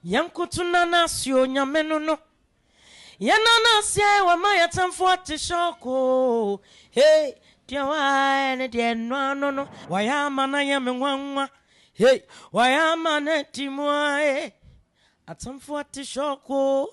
Yankutuna nasio nyamenono. Yanana sia wa maya tamfuate shoko. Hey, tiawa ne de no. Wayama na yamenwanwa. Hey, wayama ne timwa. Atamfuate shoko.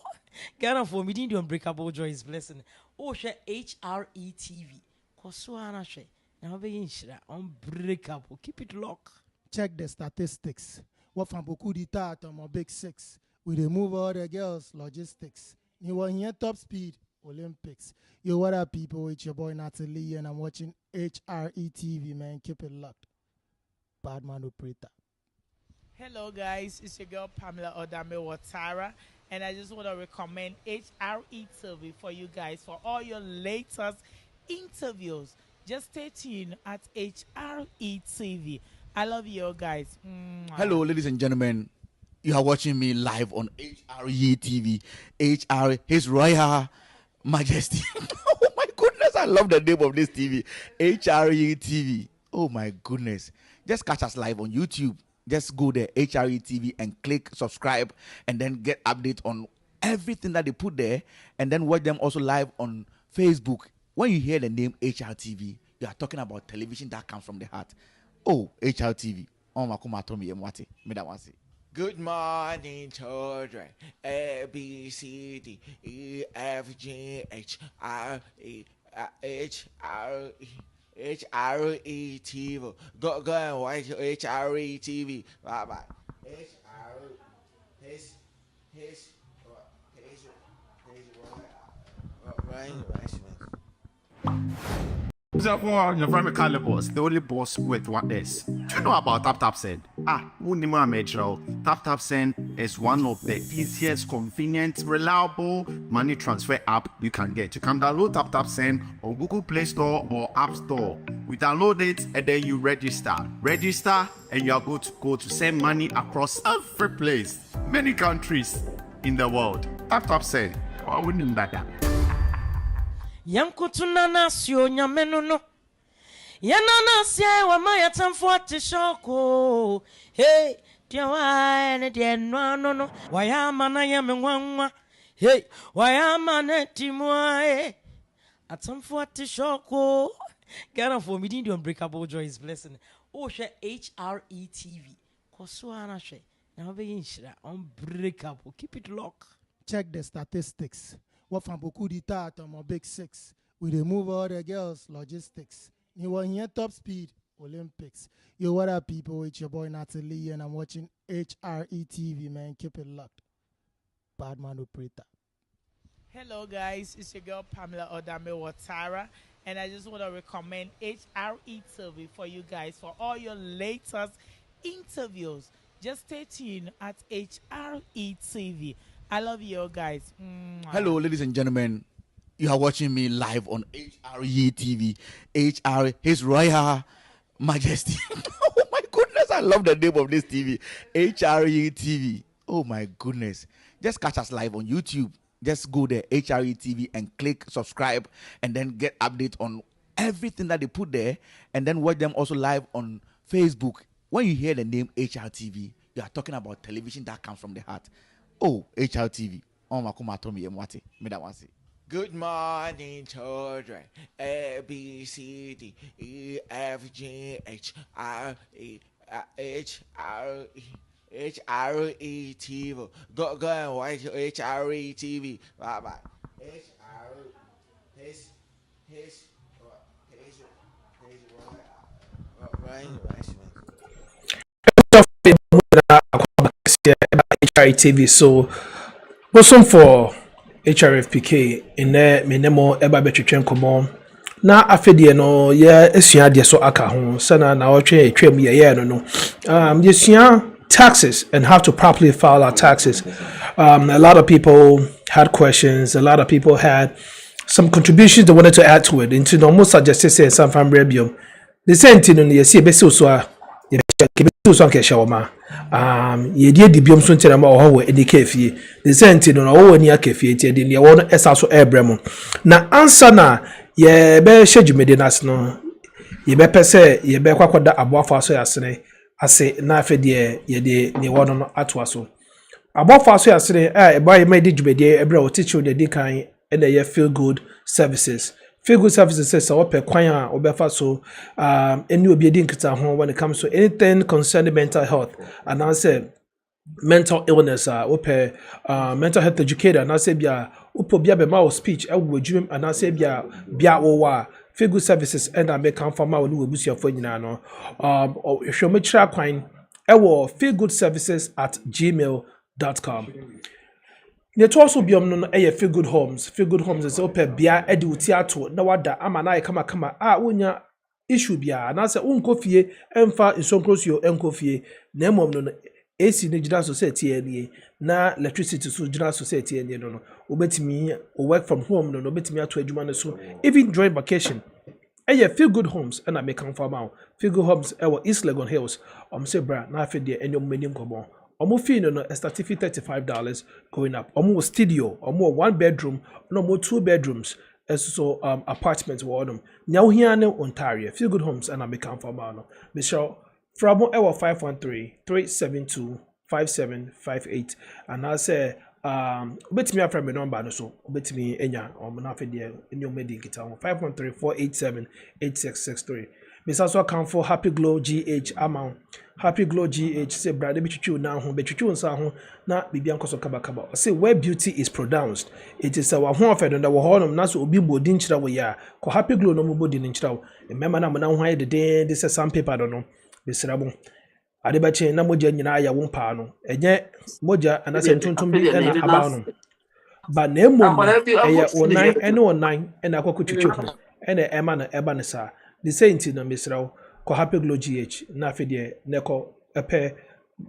Ghana for me the unbreakable joy is blessing. Oh, share HRETV. Kosuana she. Now be inshira unbreakable. Keep it locked. Check the statistics. What from beaucoup d'État on my big six. We remove all the girls, logistics. You want here top speed, Olympics. Yo, what up, people? It's your boy Natalie, and I'm watching HRETV, man. Keep it locked. Badman operator. Hello, guys. It's your girl Pamela Odame Watara, and I just want to recommend HRETV for you guys for all your latest interviews. Just stay tuned at HRETV. I love you guys. Hello, ladies and gentlemen. You are watching me live on HRETV. HR, His Royal Majesty. Oh my goodness, I love the name of this TV. HRETV. Oh my goodness. Just catch us live on YouTube. Just go there, HRETV, and click subscribe, and then get updates on everything that they put there, and then watch them also live on Facebook. When you hear the name HRTV, you are talking about television that comes from the heart. Oh, HRTV. Oh, makuma tomi emwati. Me that one say. Good morning, children. A B C D E F G H R E H R HRETV. Go and watch HRETV. Bye bye. Your friend Carly Boss, the only boss with what is. Do you know about TapTapSend? TapTapSend is one of the easiest, convenient, reliable money transfer app you can get. You can download TapTapSend on Google Play Store or App Store. We download it and then you register. Register and you are good to go to send money across every place, many countries in the world. TapTapSend. Why wouldn't that? Yankutuna nasio nyamenono. Yanana sia wa maya tamfuate shoko. Hey, tiawa ne de no. Wayama na yamenwanwa. Hey, wayama ne timwa. Atamfuate shoko. Ghana for me the unbreakable joy is blessing. Oh, share HRETV. Kosuana she. Now be inshira unbreakable. Keep it locked. Check the statistics. What from beaucoup d'État on my big six. We remove all the girls, logistics. You want here top speed, Olympics. Yo, what up, people? It's your boy Natalie, and I'm watching HRETV, man. Keep it locked. Badman operator. Hello, guys. It's your girl Pamela Odame Watara, and I just want to recommend HRETV for you guys for all your latest interviews. Just stay tuned at HRETV. I love you guys. Hello, ladies and gentlemen. You are watching me live on HRETV. HR, His Royal Majesty. Oh my goodness, I love the name of this TV. HRETV. Oh my goodness. Just catch us live on YouTube. Just go there, HRETV, and click subscribe, and then get updates on everything that they put there, and then watch them also live on Facebook. When you hear the name HRTV, you are talking about television that comes from the heart. Oh, HRTV. Oh, makuma tomi emwati. Me that one say. Good morning, children. A B C D E F G H R E H R HRETV. Go and watch HRETV. Bye bye. HRETV. So, listen for HRFPK in there, Minemo, Eba Betchem Common. Na afedie no ye esua de so aka ho sana na otwe etwam ye no yesua taxes and how to properly file our taxes. A lot of people had questions, a lot of people had some contributions they wanted to add to it. Into no most suggested say some from Rebium the same thing no ye see be so ye be so ke shawma ye die dibiom so ntere ma ho we edike fie the same thing no wo ni akafie tie de ne wo no esa so ebrem na answer na ye be hwedwumede nas no ye be pese ye be kwakoda aboafo aso yasene ase na afedie ye de ne wono no atoa so abɔfo aso yɛasere a ɛbɔ yɛ ma yɛde dwumadie ɛberɛ a wɔte kyerɛ de kan ɛna ɛyɛ feel good services. Feel good services sɛ wɔpɛ kwan a wɔbɛfa so ɛne obi adi nkita ho when it comes to anything concerning mental health anaasɛ mental illness wɔpɛ mental health educator anaasɛ bia wopɛ obi abɛma wɔ speech ɛwɔ adwuma mu anaasɛ bia wɔwɔ a feel good services ɛna mɛka mfa ma wɔ ne wɔ abusuafoɔ nyinaa no hwɛ ɔmɛkyerɛ akwan ɛwɔ feelgoodservices@gmail.com. Yet also be no ɛyɛ feel good homes. Feel good homes is open bia ɛde wo ti ato na wada ama na ayɛ kama wonya issue bia na sɛ wonkɔ fie ɛmfa nsonkrosuo ɛnkɔ fie na mmom no AC ne gyina society ɛnie na electricity so gyina society ɛnie no wobɛtumi work from home no wobɛtumi ato adwuma no so even during vacation. Ɛyɛ feel good homes ɛna meka mfa ma wo. Feel good homes ɛwɔ East Legon Hills sɛ bra na afɛ deɛ ɛnyɛ ɔmo anim nkɔmmɔ. Omo fee no starting fee $35 going up. Omo studio, omo 1 bedroom, no more 2 bedrooms. So apartments were them. Now here in Ontario, feel good homes and I become for mano. Michelle Frabo Ewa 513-372-5758. And I say bet me a friend number so bet me enya or manafe dear in your medical 513-487-8663. Miss also account for Happy Glow GH amount. Happy Glow GH say brother be chuchu na ho be chuchu nsa ho na bibia nkoso kaba say where beauty is pronounced it is our ho afedo na wo honom na so obi bodi nkyira wo ya ko Happy Glow no mo bodi nkyira wo memma na mo na ho ayede de say sandpaper do no be srabo ade ba che na moja nyina ya wo mpa no enye moja anase ntontom bi na aba no ba na emom eye onan ene onan ena akoko chuchu ho ene ema na eba ne sa the saint na mesrawo ko Happy Glow GH na afede neko epe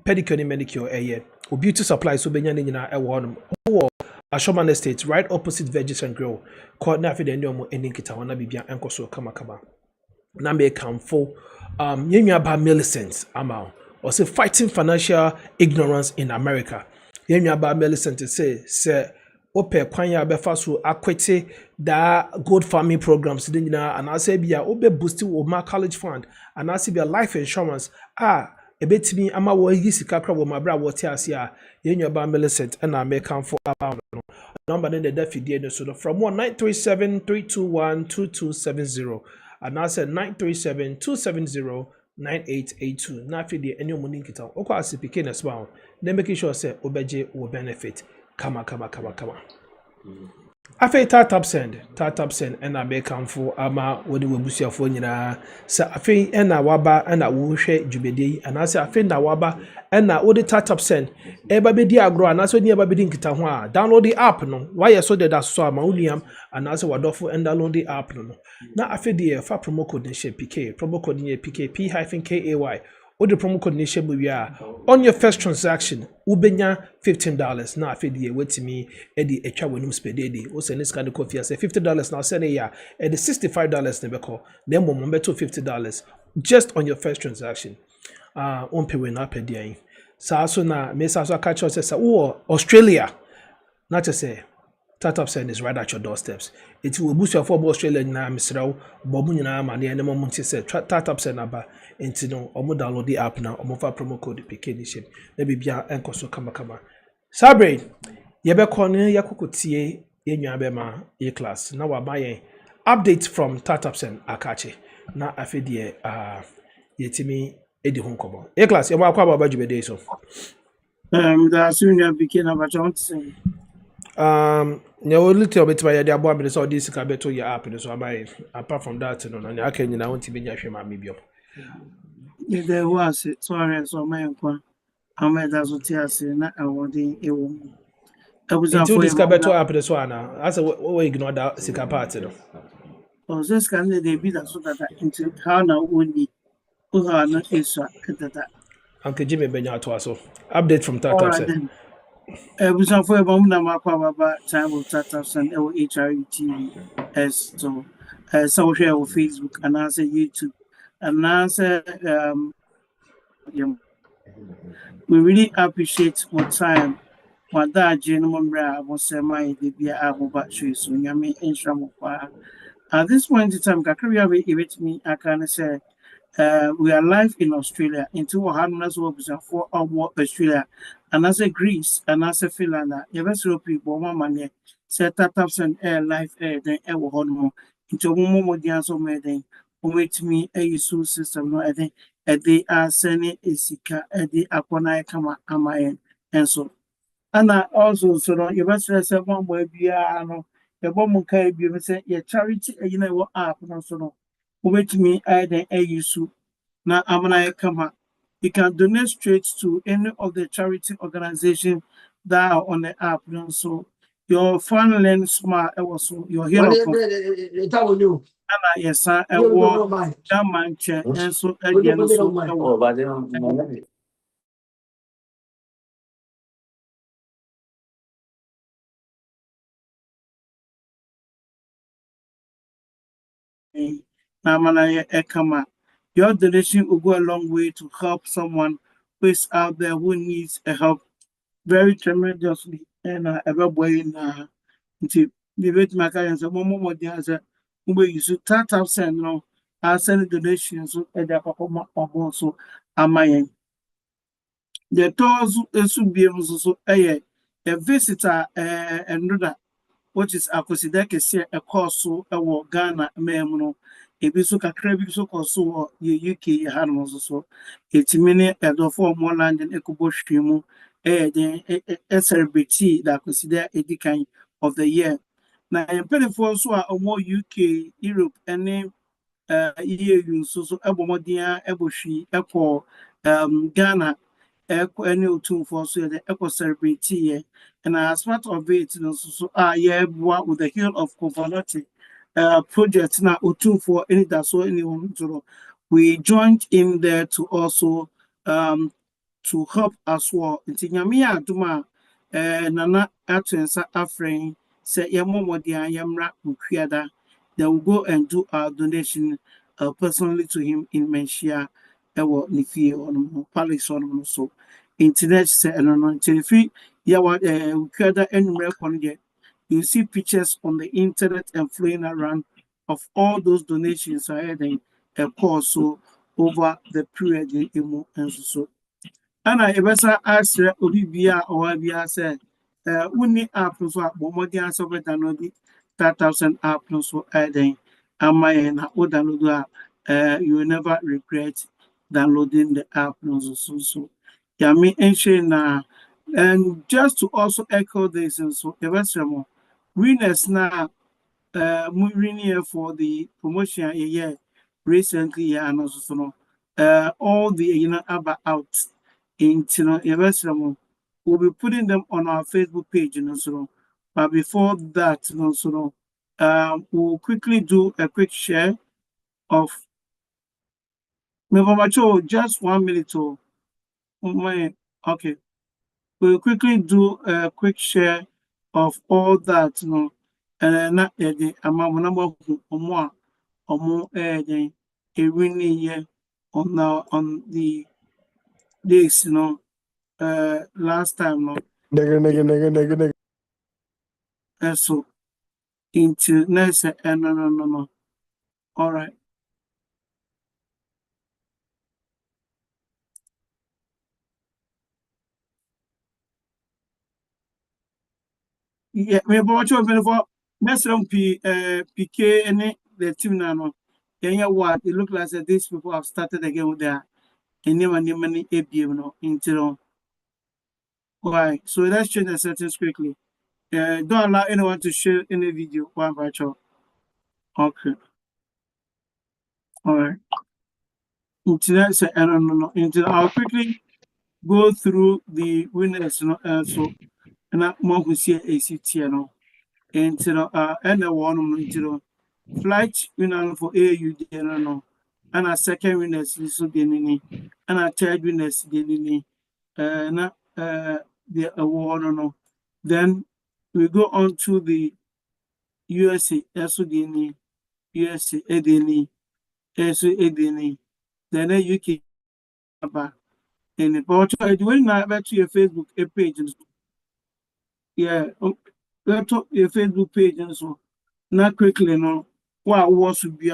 pedicure ni manicure eye o beauty supply so benya ne nyina ewo honom wo Ashoman Estate right opposite Veggies and Grill ko na afede ndi omo eni kita wana bibia enkoso kama na me kamfo yenwa ba Millicent ama o say fighting financial ignorance in America yenwa ba Millicent say ope kwan ya befa so akwete da gold farming programs din na anase bia obe boost wo ma college fund anase bia life insurance ebetimi ama wo yi sika kra wo mabra wo ti ase a yenyo ba Millicent na me kan for about no number ne da fidie no so from 1937-321-2270 anase 937-270-9882 na fidie eni omuni nkita okwa asipike na swa na make sure say obeje wo benefit kama. Afe tap send ena be kamfo ama wodi webusuafo nyina sa afe ena waba ena wo hwe dwumedi anase afe na waba ena wodi tap send eba bedi agro anase wodi eba bedi nkita ho a download the app no why so that so ama uniam anase wadofo download the app no na afe de fa promo code ne PK promo code ne PK P-KAY with the promo code Nisha Buya on your first transaction, Ubenya $15 now feed ye wait to me Eddie a chawanum spededi, or send this kind of coffee. I say $50 now send a year at the $65 never call, then momentum $50 just on your first transaction. On pay when up a day. So na Miss Asa catch us says, oh, Australia, not to say. Startup Send is right at your doorsteps. It will boost your football Australia na Mr. Bobuna and the animal Monty said, Startup Send number into no or download the app now or move promo code PK. Maybe be an encoso kama. Sabre, Yebe Corner Yakukutie, Yabema, E class. Now I buy updates from Startup Send Akache. Now I feel the Yetimi Eddie Honkomo. E class, you're welcome about you so. The sooner became about Johnson. No little bit by the above so this cabeto your app so I apart from that no I can you want to be my medium. If there was it, sorry, so my uncle, I made as a not awarding a woman. I was into this cabeto app this one as a way ignore that sika party. Oh, this can they be that so that into how now only who are not is that. Uncle Jimmy Benya to us so update from that. We saw for a moment about time of startups and HRETV so so share on Facebook and answer YouTube and answer we really appreciate what time what that gentleman was my the about battery so yami at this point in time Kakari me I can say We are live in Australia. Into what happened for Australia, and as a Greece, and as a Finland. You best people, one man set up some air live air, then air will hold more. Into one more dance of me, wait me a use system, no, I think, they are sending a sika, the aquana kama amayan, and so. And also, so you best say one way be no, the bomb can be say, yeah, charity, you know what app, no, so no. Wait me, I then a use. Now, Amana Kama, you can donate straight to any of the charity organizations that are on the app. You know, so your fun learn smart, also your hero for yes, I want that man chair, and so again, so Namana Ekama. Your donation will go a long way to help someone who is out there who needs a help very tremendously. And everybody na nti debate maka yɛn sɛ mo mmɔden sɛ mobɛyi so 3,000 no asɛne donation so ɛde akɔkɔma ɔmo so ama yɛn. Deɛ ɛtɔ so esu biem nso so ɛyɛ a visitor ɛnroda which is akosida kɛseɛ ɛkɔɔ so ɛwɔ Ghana man mu no ebi so kakra bi so kɔ so wɔ yɛ UK ha no nso so etimi ne ɛdɔfo ɔmo London ɛkɔbɔ hwɛ mu ɛyɛ den celebrate da akosida edi kan of the year. Now, in Pennyford, so are more UK, Europe, and EU, so Ebomodia, Eboshi, Echo, Ghana, Echo, any 2 for so the Echo celebrity, and as part of it, so yeah, with the Hill of Confanati project now, 2 for any that so anyone, we joined in there to also to help as well. It's in Yamia Duma, Nana Atwensa Afrain. Say Yamomodia Yamra Mukriada, they will go and do our donation personally to him in Menshia, Ewo Nifi or Palace or so. Internet say and on TV, Yawa Mukriada and Reconde. You see pictures on the internet and flowing around of all those donations are heading a course so over the period in and so. And I ever asked Olivia or Abia said. Uni app no so a bomodi answer better download 3,000 app no so adding am na o download you will never regret downloading the app no so yeah me na and just to also echo this and so the winners now winning for the promotion yeah recently yeah and also no all the about out into we'll be putting them on our Facebook page, but before that, we'll quickly do a quick share of just 1 minute. Okay, we'll quickly do a quick share of all that, and not the amount number of more a winning year on the days, last time, so into next no. All right. Yeah, me about you for next round PK and the team now. Yeah, what it look like that these people have started again with their and never money ABM into why. So let's change the settings quickly. Don't allow anyone to share any video one virtual. Okay. All right. Internet say no. Internet. I'll quickly go through the winners. So and I more who see ACT and the one flight winner for AU and a second winners so and a third winners not the award then we go on to the USA SUDNI USA ADNI SUADNI then UK and about when I back to your Facebook page yeah go to your Facebook page and so not quickly what was to be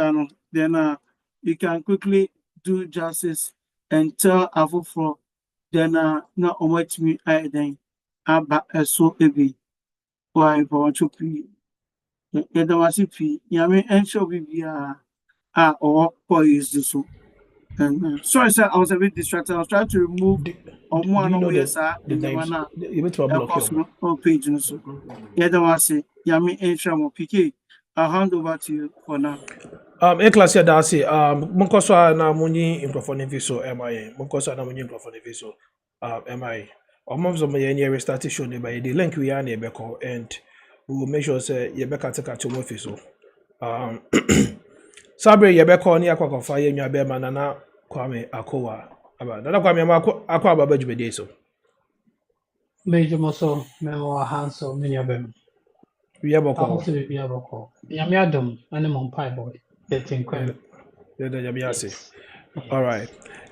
then you can quickly do justice and tell Afufro then na omwet me I then aba so ebi why for to be yɛda wase pii nyame ɛnhyɛ obi biara a ɔwɔ poise so. And sorry sir, I was a bit distracted. I was trying to remove Do one you know way sir the in the names? manner You better block him. on page so. Yɛda wase nyame ɛnhyɛ mo PK. I'll hand over to you for now. Class here, that's it. Monko so na munyi microphone in so MIA. Monko so na munyi microphone in so MIA. Almost of my any restart show by the link we are near Beko, and we will make sure say you back at your office. So Sabre you back on your quack fire in your bear manana Kwame Akoa. About Nana Kwame Aqua Babaj so. Major Moso, Memo Hanso, Miniabem. We have a I call. also be able to call. Yamiadum, animal pie boy. That's incredible. All right.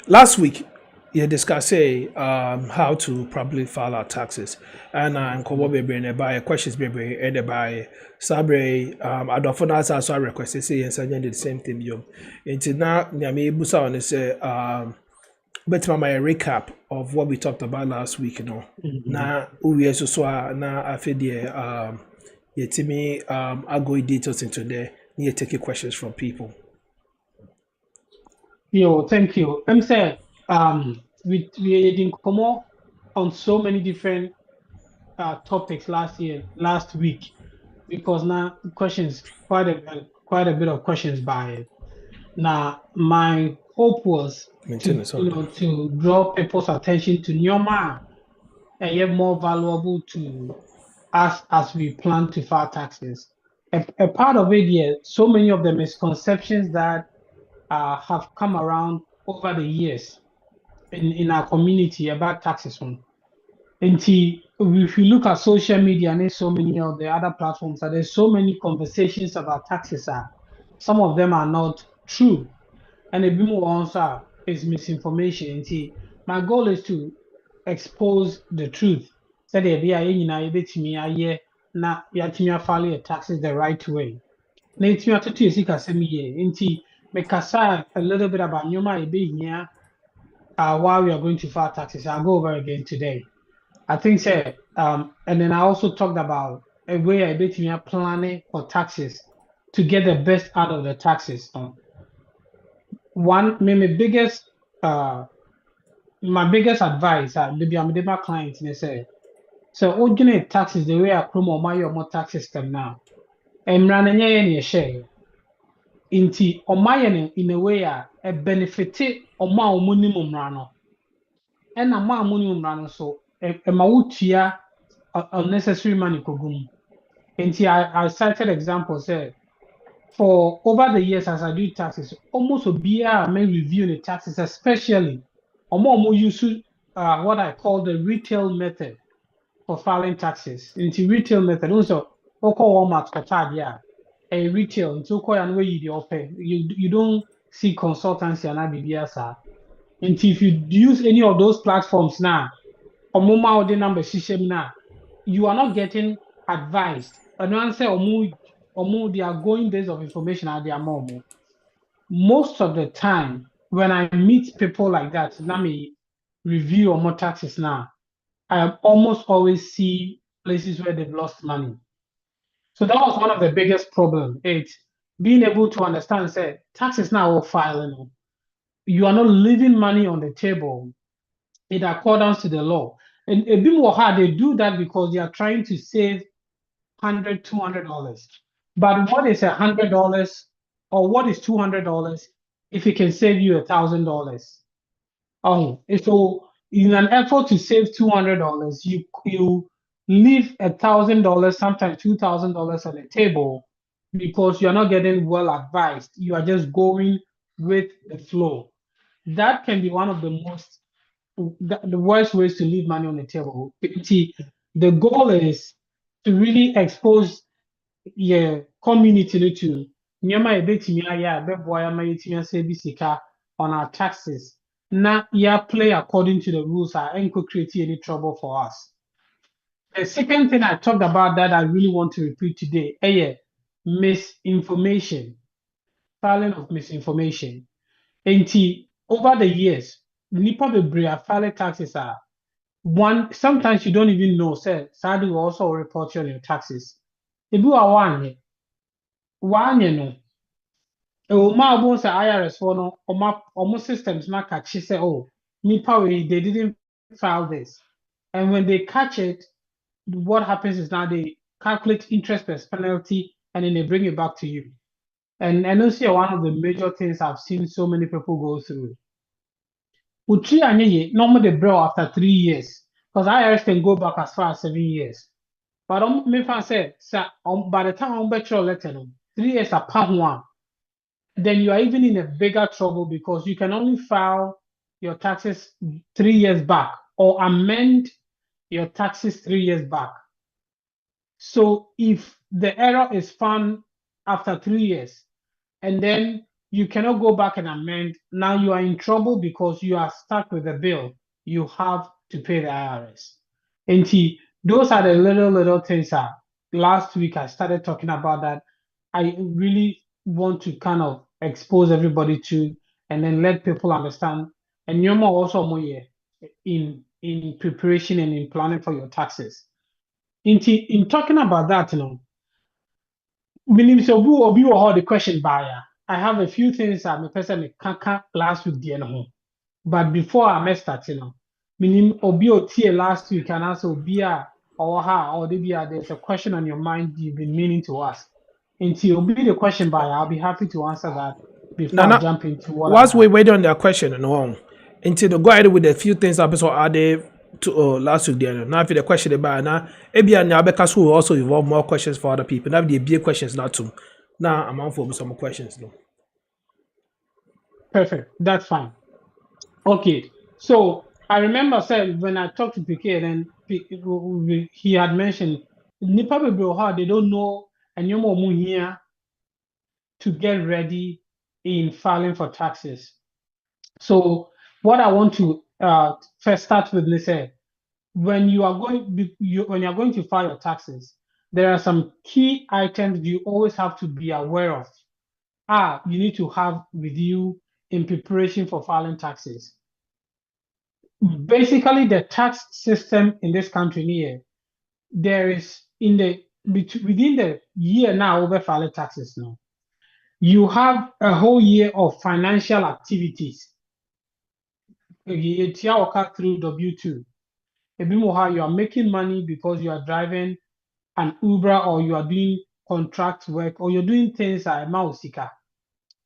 Last week, you discussed how to properly file our taxes, and Kobo Baby and by questions Baby and by Sabre. I don't know if I requested say and send the same thing. You into now, Yami Busa and say but my recap of what we talked about last week. You know, now we also saw now I feel the Yetimi I'll go details into there. Need to take questions from people. Yo, thank you. I'm saying we didn't come on so many different topics last week, because now questions quite a bit of questions by it. Now my hope was to draw people's attention to Nyoma and yet more valuable to us as we plan to file taxes. A part of it here, so many of the misconceptions that have come around over the years in our community about taxes. And if you look at social media and so many of the other platforms, there's so many conversations about taxes. Some of them are not true, and a bit more also is misinformation. And my goal is to expose the truth. So that we are na yatimi file taxes the right way. Na yatimi atoto yesi kasemi ye. Nti mekasa a little bit about nyoma ebe here why we are going to file taxes. I'll go over again today. I think and then I also talked about a way I bet me planning for taxes to get the best out of the taxes. One, my biggest advice, maybe I'm my clients and they say, so ordinary taxes the way I promote my more tax system now. And running any share into in a way a benefited or more minimum rano. And a more minimum rano so a mautia unnecessary money kogum. And I cited examples for over the years as I do taxes, almost a beer may review the taxes, especially or more use what I call the retail method for filing taxes. Into retail method, also Walmart for a retail into where you offer. You don't see consultancy and IBBS. And if you use any of those platforms now, or more the number system now, you are not getting advised. And when I say they are going based of information at their mom. Most of the time, when I meet people like that, let me review or more taxes now, I almost always see places where they've lost money. So that was one of the biggest problems. It's being able to understand, say, taxes now all filing. You are not leaving money on the table in accordance to the law. And a bit more hard, they do that because they are trying to save $100, $200. But what is $100 or what is $200 if it can save you $1,000? So in an effort to save $200, you leave $1,000, sometimes $2,000 on the table because you're not getting well advised. You are just going with the flow. That can be one of the worst ways to leave money on the table. The goal is to really expose your community to nyama ebetimi aya beboya ma yetimi save sika on our taxes. Now, play according to the rules and could create any trouble for us. The second thing I talked about that I really want to repeat today, misinformation, filing of misinformation. And over the years, nipa bebree are filing taxes are one. Sometimes you don't even know. Say, Sadi will also report you on your taxes. If you are one, you know. Uma abon say IRS for no, almost systems na catch say, oh, nipa we they didn't file this, and when they catch it, what happens is now they calculate interest as penalty and then they bring it back to you. And I see one of the major things I've seen so many people go through. Utri anyeye, normally they bro after 3 years, because IRS can go back as far as 7 years. But me fan say, by the time I'm better letter, 3 years apart one, then you are even in a bigger trouble because you can only file your taxes 3 years back or amend your taxes 3 years back. So if the error is found after 3 years and then you cannot go back and amend, now you are in trouble because you are stuck with the bill. You have to pay the IRS. And those are the little things that last week I started talking about that I really want to kind of expose everybody to and then let people understand. And you're more also more in preparation and in planning for your taxes. In talking about that, meaning so obi or the question buyer. I have a few things that my person me kaka last week the but before I messed that, meaning obi or last week and also obi or her or there's a question on your mind you've been meaning to ask. Until obi the question buyer, I'll be happy to answer that before I Nana, jump into what whilst I we have. wait on their question and on, until the go ahead with a few things that also added to last week. There now, if the question about now, maybe and Abeka will also involve more questions for other people. Now, the big questions not too. Now, I'm on for some more questions. No. Perfect. That's fine. Okay. So I remember said when I talked to PK, then he had mentioned Nipa Bebree they don't know and you're more here to get ready in filing for taxes. So what I want to first start with is say when you are going to file your taxes, there are some key items you always have to be aware of. You need to have with you in preparation for filing taxes. Basically, the tax system in this country here, there is within the year now over filing taxes now, you have a whole year of financial activities. You through W2. You are making money because you are driving an Uber or you are doing contract work or you're doing things like Mausika.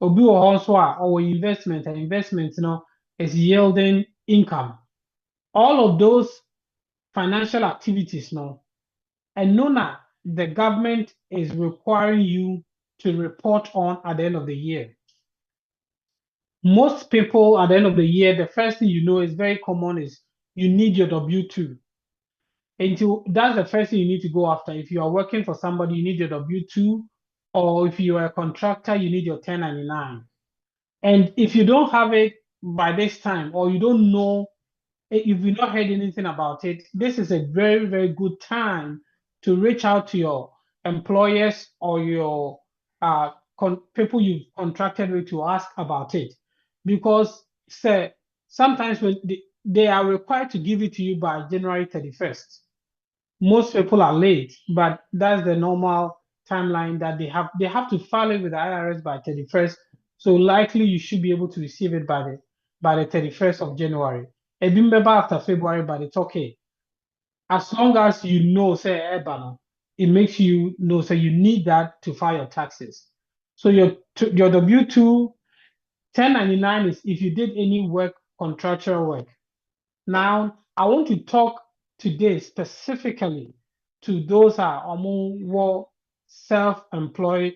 Obi also or investment and investment is yielding income. All of those financial activities now, and Nona, the government is requiring you to report on at the end of the year. Most people at the end of the year, the first thing you know is very common is you need your W2. That's the first thing you need to go after. If you are working for somebody, you need your W2, or if you are a contractor, you need your 1099. And if you don't have it by this time, or you don't know, if you've not heard anything about it, this is a very, very good time to reach out to your employers or your people you've contracted with to ask about it. Because sometimes when they are required to give it to you by January 31st. Most people are late, but that's the normal timeline that they have. They have to file it with the IRS by 31st. So likely you should be able to receive it by the 31st of January. A bit after February, but it's okay. As long as you know, say, it makes you know, so you need that to file your taxes. So your W2, 1099 is if you did any work, contractual work. Now, I want to talk today specifically to those who self-employed,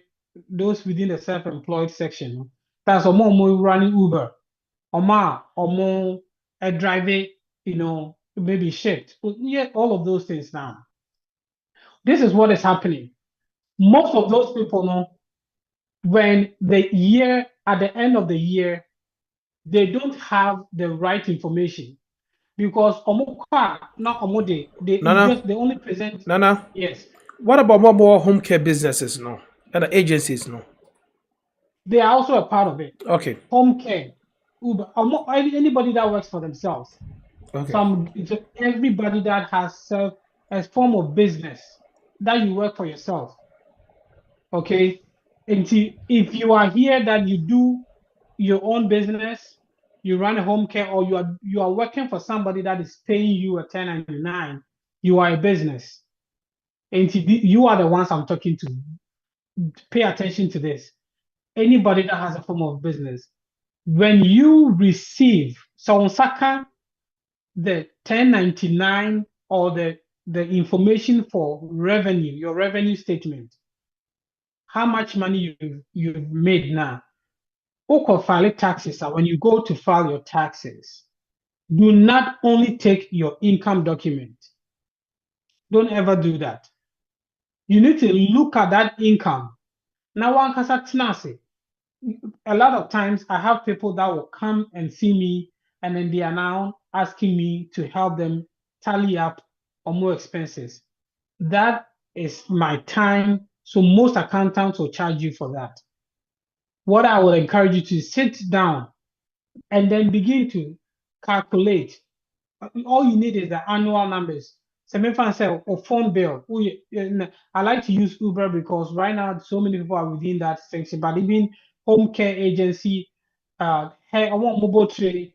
those within the self-employed section. That's running Uber, driving, maybe Shift. Yeah, all of those things now. This is what is happening. Most of those people when at the end of the year, they don't have the right information. Because Nana, they only present. Nana, Yes, what about more home care businesses no and agencies no? they are also a part of it. Okay. Home care, Uber, anybody that works for themselves. Okay. Everybody that has self a form of business that you work for yourself. Okay. And if you are here that you do your own business, you run a home care, or you are working for somebody that is paying you a 1099, you are a business. And you are the ones I'm talking to. Pay attention to this. Anybody that has a form of business, when you receive, so on Saka, the 1099 or the information for revenue, your revenue statement, how much money you've made now. Oko file taxes, when you go to file your taxes, do not only take your income document. Don't ever do that. You need to look at that income. Now, one can say, a lot of times I have people that will come and see me, and then they are now asking me to help them tally up on more expenses. That is my time. So most accountants will charge you for that. What I would encourage you to sit down and then begin to calculate. All you need is the annual numbers. So if I say or phone bill, I like to use Uber because right now so many people are within that section. But even home care agency, hey, I want mobile trade,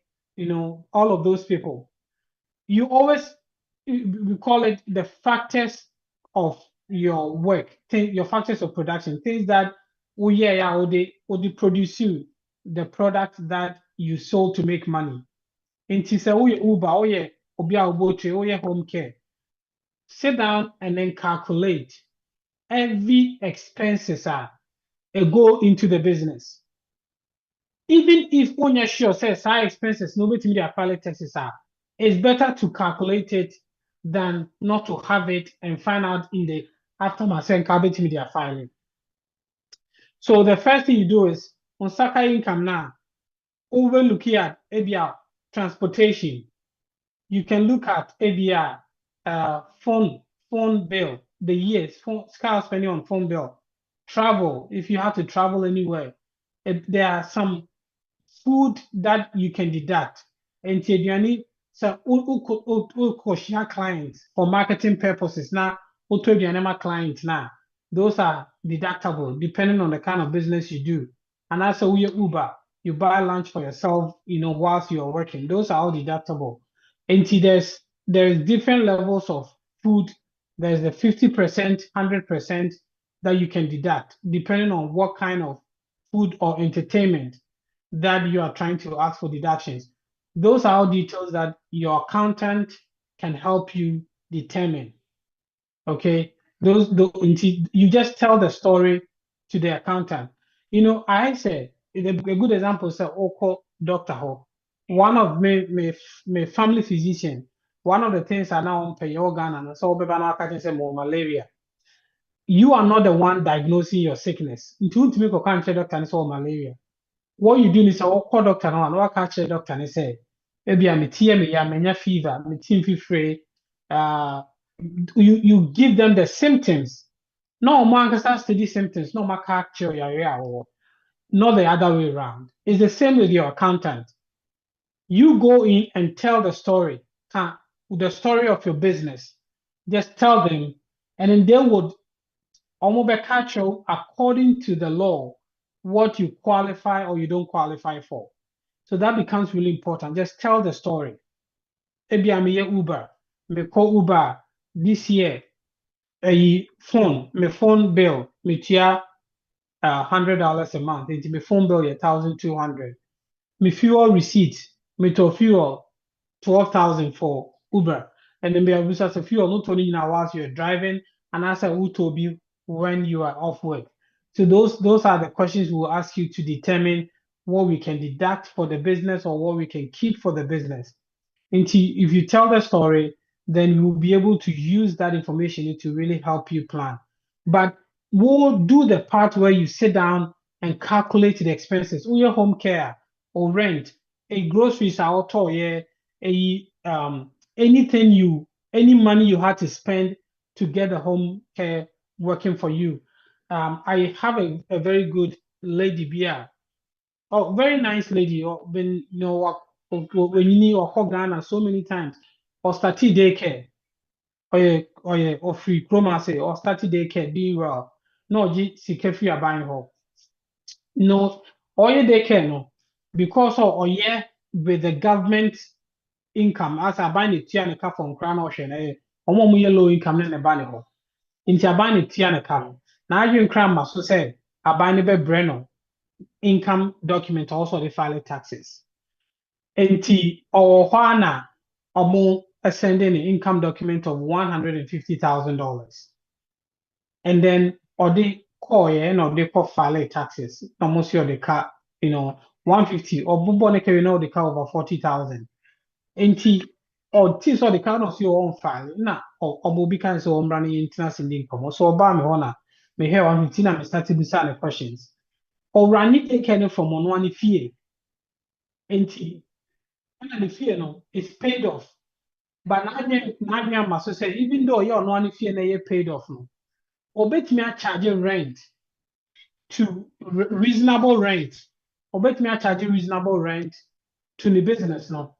all of those people. You always we call it the factors of your work, your factors of production, things that or they produce you the product that you sold to make money. Nti sɛ woyɛ Uber, woyɛ obi a wobɔtire, woyɛ home care. Sit down and then calculate every expenses go into the business. Even if you're sure says high expenses, nobody media file taxes it's better to calculate it than not to have it and find out in the aftermath and cabinet media filing. So the first thing you do is on Saka income now, over looking at ABR transportation. You can look at ABR phone bill, the years, scar spending on phone bill, travel, if you have to travel anywhere. There are some food that you can deduct. And you so clients for marketing purposes now, clients now. Those are deductible depending on the kind of business you do. And also with Uber, you buy lunch for yourself, whilst you're working. Those are all deductible. And there's different levels of food. There's the 50%, 100% that you can deduct, depending on what kind of food or entertainment that you are trying to ask for deductions. Those are all details that your accountant can help you determine. Okay, you just tell the story to the accountant. I said a good example is Oko Doctor Ho. One of my family physician. One of the things I now pay organ and so more malaria. You are not the one diagnosing your sickness. Until to make a country doctor and so malaria. What you do is call doctor now and what catch doctor and say, maybe I'm a TM, fever, I'm a team free. You give them the symptoms. No man can start study symptoms, no man capture your not the other way around. It's the same with your accountant. You go in and tell the story of your business. Just tell them, and then they would almost catch you according to the law what you qualify or you don't qualify for. So that becomes really important. Just tell the story. Maybe I'm here Uber. Me call Uber this year. My phone bill, me tia $100 a month. Into my phone bill, $1,200. My fuel receipt, me to fuel 12,000 for Uber. And then me use as a fuel not only now whilst you're driving, and as a Utobi when you are off work. So those are the questions we will ask you to determine what we can deduct for the business or what we can keep for the business. If you tell the story, then we'll be able to use that information to really help you plan. But we'll do the part where you sit down and calculate the expenses, or your home care or rent, a groceries out or any money you had to spend to get the home care working for you. I have a very good lady Bia Oh, very nice lady. Oh, been when you need or Ghana so many times. Or started daycare. Or free chroma say or started daycare being well. No, G sika free a buying her. No, or daycare no. Because or with the government income as a buy the tia ne ka from crown ocean omo mu low income ne ba ne ho. Nti aban ne tia ne ka no. Na adwen kra ma so say aban ne be breno income document also the file taxes. Nti or hɔ omo sending an income document of $150,000. And then or the call or they call file taxes. Almost your the car, 150 or bubone carry no the car over 40,000. Nti or tis or the car of your own file. Na or mobi can so running international income. So about me honor me here 150 and started to the questions. Or running take from on one fear. Nti and the fear no is paid off. But now must say even though you're not fear na paid off no. Obetumi a charge rent to reasonable rent. Obetumi a charge reasonable rent to the business no,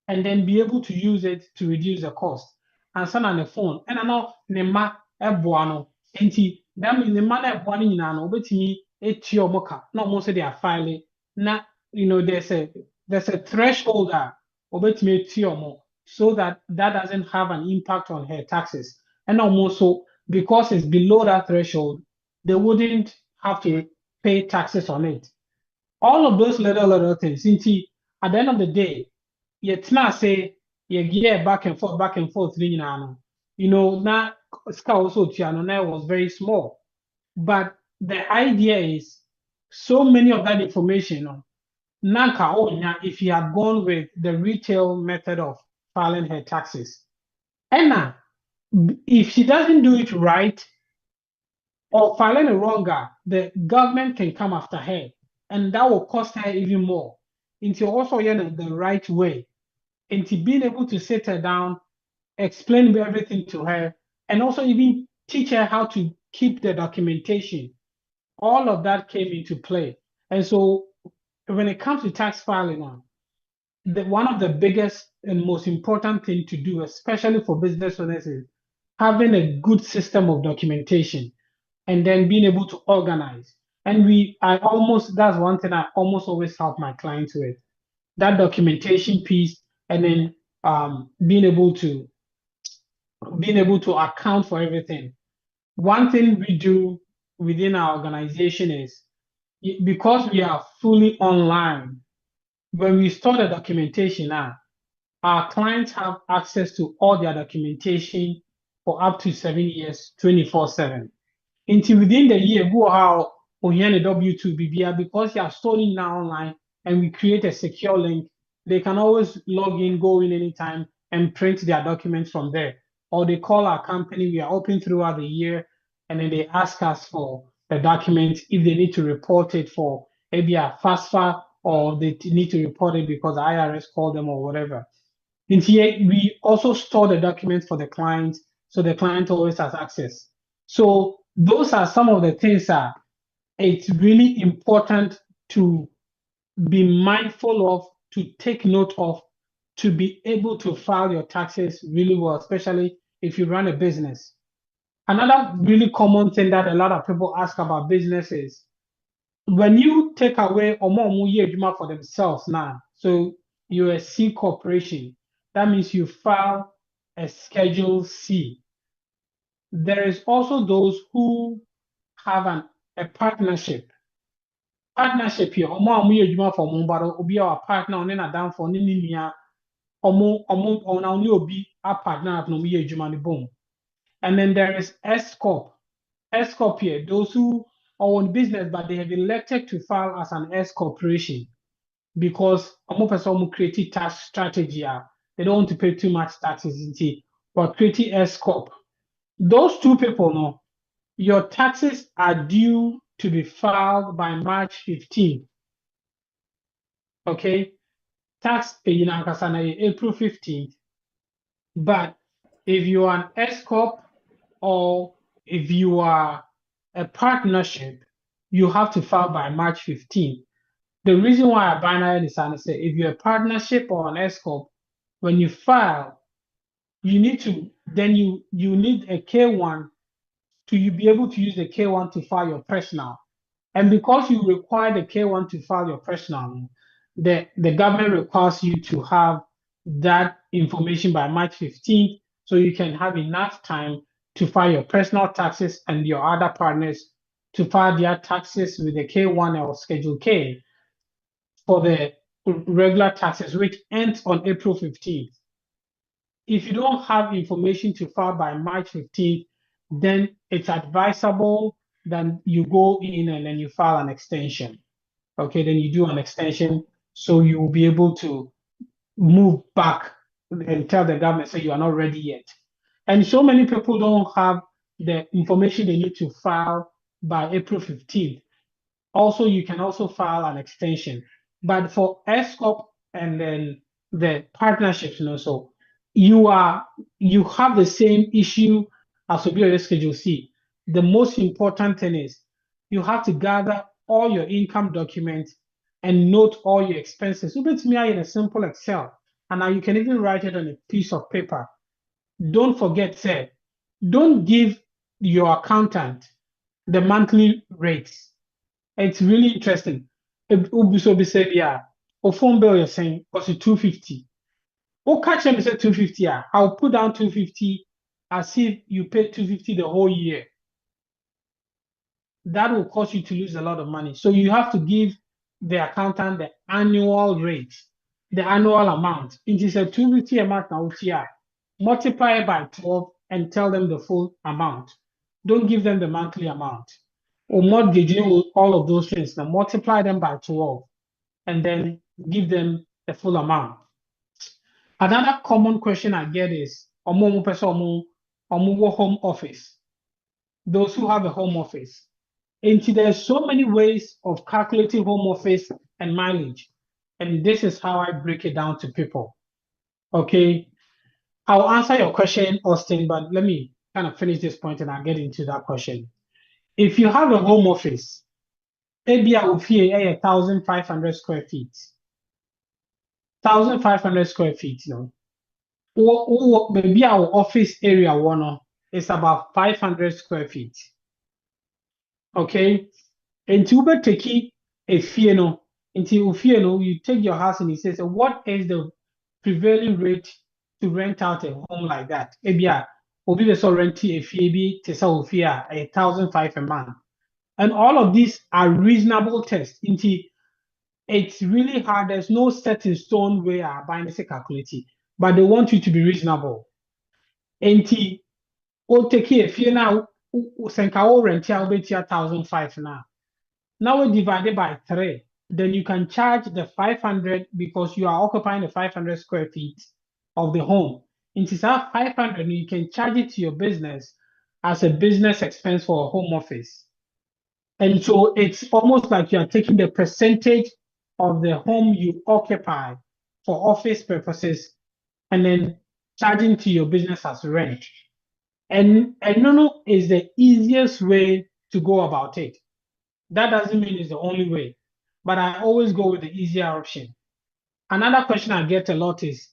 and then be able to use it to reduce the cost. And send on the phone. And I know ne ma eboa no. Enti that means the man eboa no nyina no obetumi eti omoka. No mo say they are filing. Na there's a threshold that obetumi eti omo so that doesn't have an impact on her taxes. And also because it's below that threshold, they wouldn't have to pay taxes on it. All of those little things. Since at the end of the day, it's not say you get back and forth, now Ska also Tiano was very small. But the idea is so many of that information, Nanka if you had gone with the retail method of filing her taxes. And if she doesn't do it right, or filing it wronger, the government can come after her, and that will cost her even more. Into also the right way, into being able to sit her down, explain everything to her, and also even teach her how to keep the documentation. All of that came into play. And so when it comes to tax filing now, one of the biggest and most important thing to do, especially for business owners, is having a good system of documentation and then being able to organize. And that's one thing I almost always help my clients with, that documentation piece, and then being able to account for everything. One thing we do within our organization is because we are fully online, when we store the documentation now, our clients have access to all their documentation for up to 7 years, 24/7. Until within the year, go how the W2 BBR, because you are storing now online and we create a secure link, they can always log in, go in anytime and print their documents from there. Or they call our company, we are open throughout the year, and then they ask us for the documents if they need to report it for maybe a FASFA, or they need to report it because IRS called them or whatever. In here, we also store the documents for the client, so the client always has access. So those are some of the things that it's really important to be mindful of, to take note of, to be able to file your taxes really well, especially if you run a business. Another really common thing that a lot of people ask about business is when you take away or for themselves now, so you're a C corporation, that means you file a Schedule C. There is also those who have a partnership. Partnership here, for Mumbaro, obi our partner on a down for Ninia, on only obi a partner of Nomi Jumani boom. And then there is S Corp. S Corp here, those who are on business, but they have elected to file as an S corporation because person created tax strategy. They don't want to pay too much taxes into, but creating S Corp. Those two people know your taxes are due to be filed by March 15th. Okay? Tax paying April 15th. But if you are an S Corp or if you are a partnership, you have to file by March 15th. The reason why I binary is say if you're a partnership or an S corp, when you file, you need to then you need a K1 to you be able to use the K1 to file your personal. And because you require the K1 to file your personal, the government requires you to have that information by March 15th, so you can have enough time to file your personal taxes and your other partners to file their taxes with the K1 or Schedule K for the regular taxes, which ends on April 15th. If you don't have information to file by March 15th, then it's advisable that you go in and then you file an extension. Okay, then you do an extension so you will be able to move back and tell the government, say you are not ready yet. And so many people don't have the information they need to file by April 15th. Also, you can also file an extension. But for S corp and then the partnerships, so you have the same issue as will be on your Schedule C. The most important thing is you have to gather all your income documents and note all your expenses. You bet me in a simple Excel, and now you can even write it on a piece of paper. Don't forget, sir, don't give your accountant the monthly rates. It's really interesting. Ubisobi said, yeah, or phone bill you're saying was 250. Oh, catch them say 250. I'll put down 250 as if you pay 250 the whole year. That will cause you to lose a lot of money. So you have to give the accountant the annual rate, the annual amount. It is a 250 amount now, multiply it by 12 and tell them the full amount. Don't give them the monthly amount. Or mortgage, all of those things. Now multiply them by 12 and then give them the full amount. Another common question I get is home office. Those who have a home office. And there's so many ways of calculating home office and mileage. And this is how I break it down to people. Okay. I'll answer your question, Austin, but let me kind of finish this point and I'll get into that question. If you have a home office, maybe I will fee 1,500 square feet. 1,500 square feet, maybe our office area one is about 500 square feet. Okay, and to take a fee, you take your house and you say, so what is the prevailing rate to rent out a home like that? Maybe be the rent a fee, to sell fee 1,500 a month, and all of these are reasonable tests. It's really hard. There's no set in stone way I buying this calculating, but they want you to be reasonable. And take a fee now. Senka rent out 1,500 now. Now we divide it by 3. Then you can charge the 500 because you are occupying the 500 square feet of the home. Into that 500, you can charge it to your business as a business expense for a home office. And so it's almost like you are taking the percentage of the home you occupy for office purposes and then charging to your business as rent. And no is the easiest way to go about it. That doesn't mean it's the only way, but I always go with the easier option. Another question I get a lot is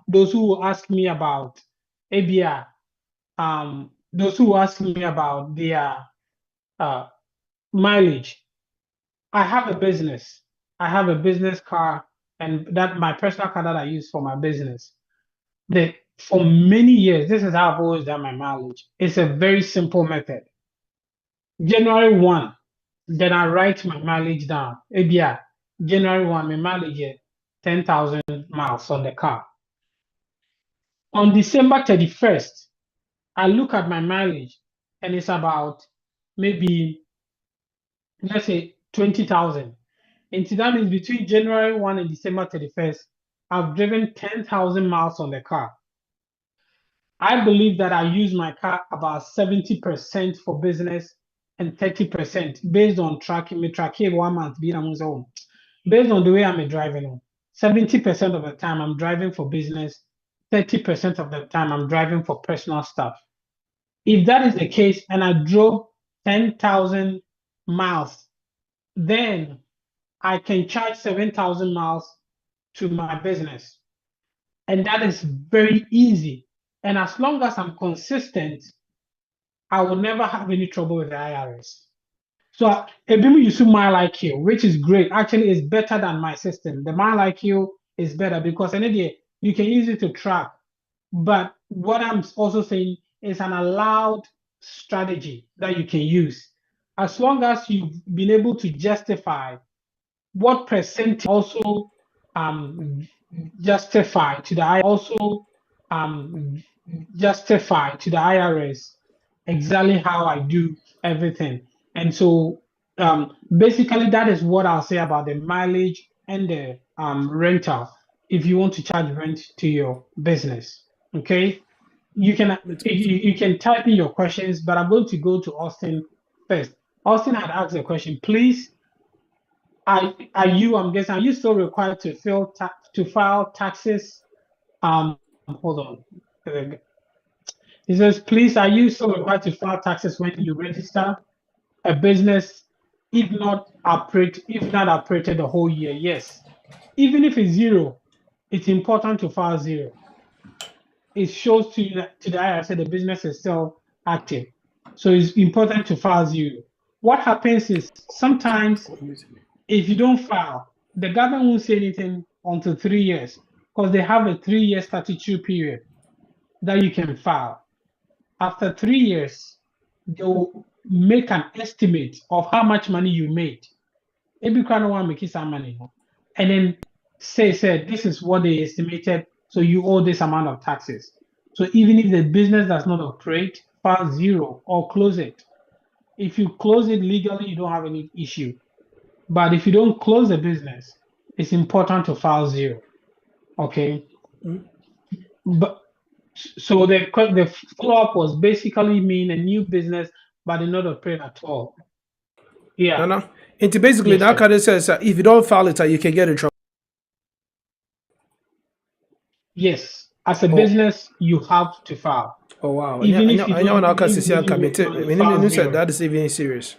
those who ask me about ABR, those who ask me about their mileage. I have a business. I have a business car, and that my personal car that I use for my business. For many years, this is how I've always done my mileage. It's a very simple method. January 1, then I write my mileage down. ABR, January 1, my mileage is 10,000 miles on the car. On December 31st, I look at my mileage and it's about maybe, let's say 20,000. And that means between January 1 and December 31st, I've driven 10,000 miles on the car. I believe that I use my car about 70% for business and 30% based on tracking. Me tracking 1 month being on my own. Based on the way I'm driving, 70% of the time I'm driving for business, 30% of the time I'm driving for personal stuff. If that is the case, and I drove 10,000 miles, then I can charge 7,000 miles to my business. And that is very easy. And as long as I'm consistent, I will never have any trouble with the IRS. So Ebimu use MileIQ, which is great. Actually, it's better than my system. The MileIQ is better because you can use it to track. But what I'm also saying is an allowed strategy that you can use. As long as you've been able to justify what percentage also justify to the IRS exactly how I do everything. And so basically that is what I'll say about the mileage and the rental if you want to charge rent to your business. Okay. You can type in your questions, but I'm going to go to Austin first. Austin had asked a question. Please, I'm guessing, are you still required to file taxes? Hold on. He says, please, are you still required to file taxes when you register a business, if not operated the whole year? Yes. Even if it's zero, it's important to file zero. It shows to the IRS that the business is still active. So it's important to file zero. What happens is sometimes if you don't file, the government won't say anything until 3 years because they have a 3-year statutory period that you can file. After 3 years, they'll make an estimate of how much money you made. Every crown want to make some money, and then say this is what they estimated, so you owe this amount of taxes. So even if the business does not operate, file zero or close it. If you close it legally, you don't have any issue. But if you don't close the business, it's important to file zero. Okay. But so the follow-up was basically mean a new business, but did not operate at all. Yeah. No. It basically Yes, that sir. kind of says if you don't file it, you can get in trouble. Yes. As a business, you have to file. Oh wow! Even if you I know don't that is even serious.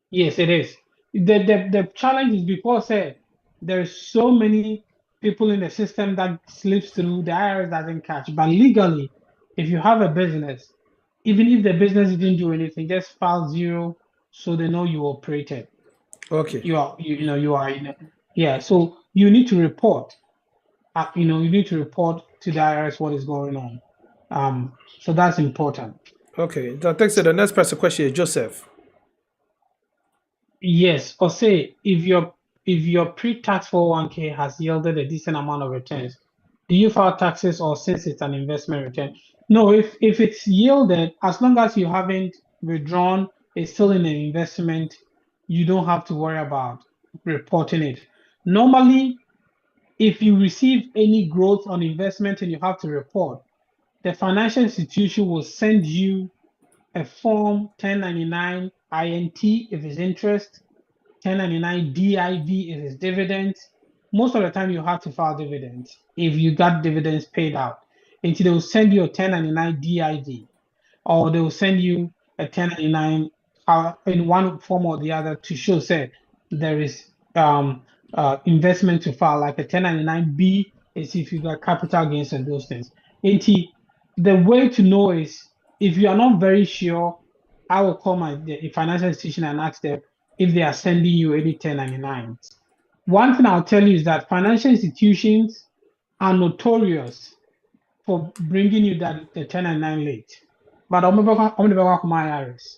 Yes, it is. The challenge is because there's so many people in the system that slips through, the IRS doesn't catch. But legally, if you have a business, even if the business didn't do anything, just file zero so they know you operated. Okay. You are yeah. So you need to report. You need to report to the IRS what is going on. So that's important. Okay. That takes it. The next person question is Joseph. Yes, or say if your pre-tax 401k has yielded a decent amount of returns, do you file taxes or since it's an investment return? No, if it's yielded, as long as you haven't withdrawn, it's still in an investment, you don't have to worry about reporting it. Normally, if you receive any growth on investment and you have to report, the financial institution will send you a form 1099 INT if it's interest, 1099 DIV if it's dividends. Most of the time you have to file dividends if you got dividends paid out. And they will send you a 1099 DIV, or they will send you a 1099 in one form or the other to show say there is investment to file, like a 1099B is if you got capital gains and those things. And the way to know is if you are not very sure, I will call the financial institution and ask them if they are sending you any 1099s. One thing I'll tell you is that financial institutions are notorious for bringing you the 1099 late. But IRS.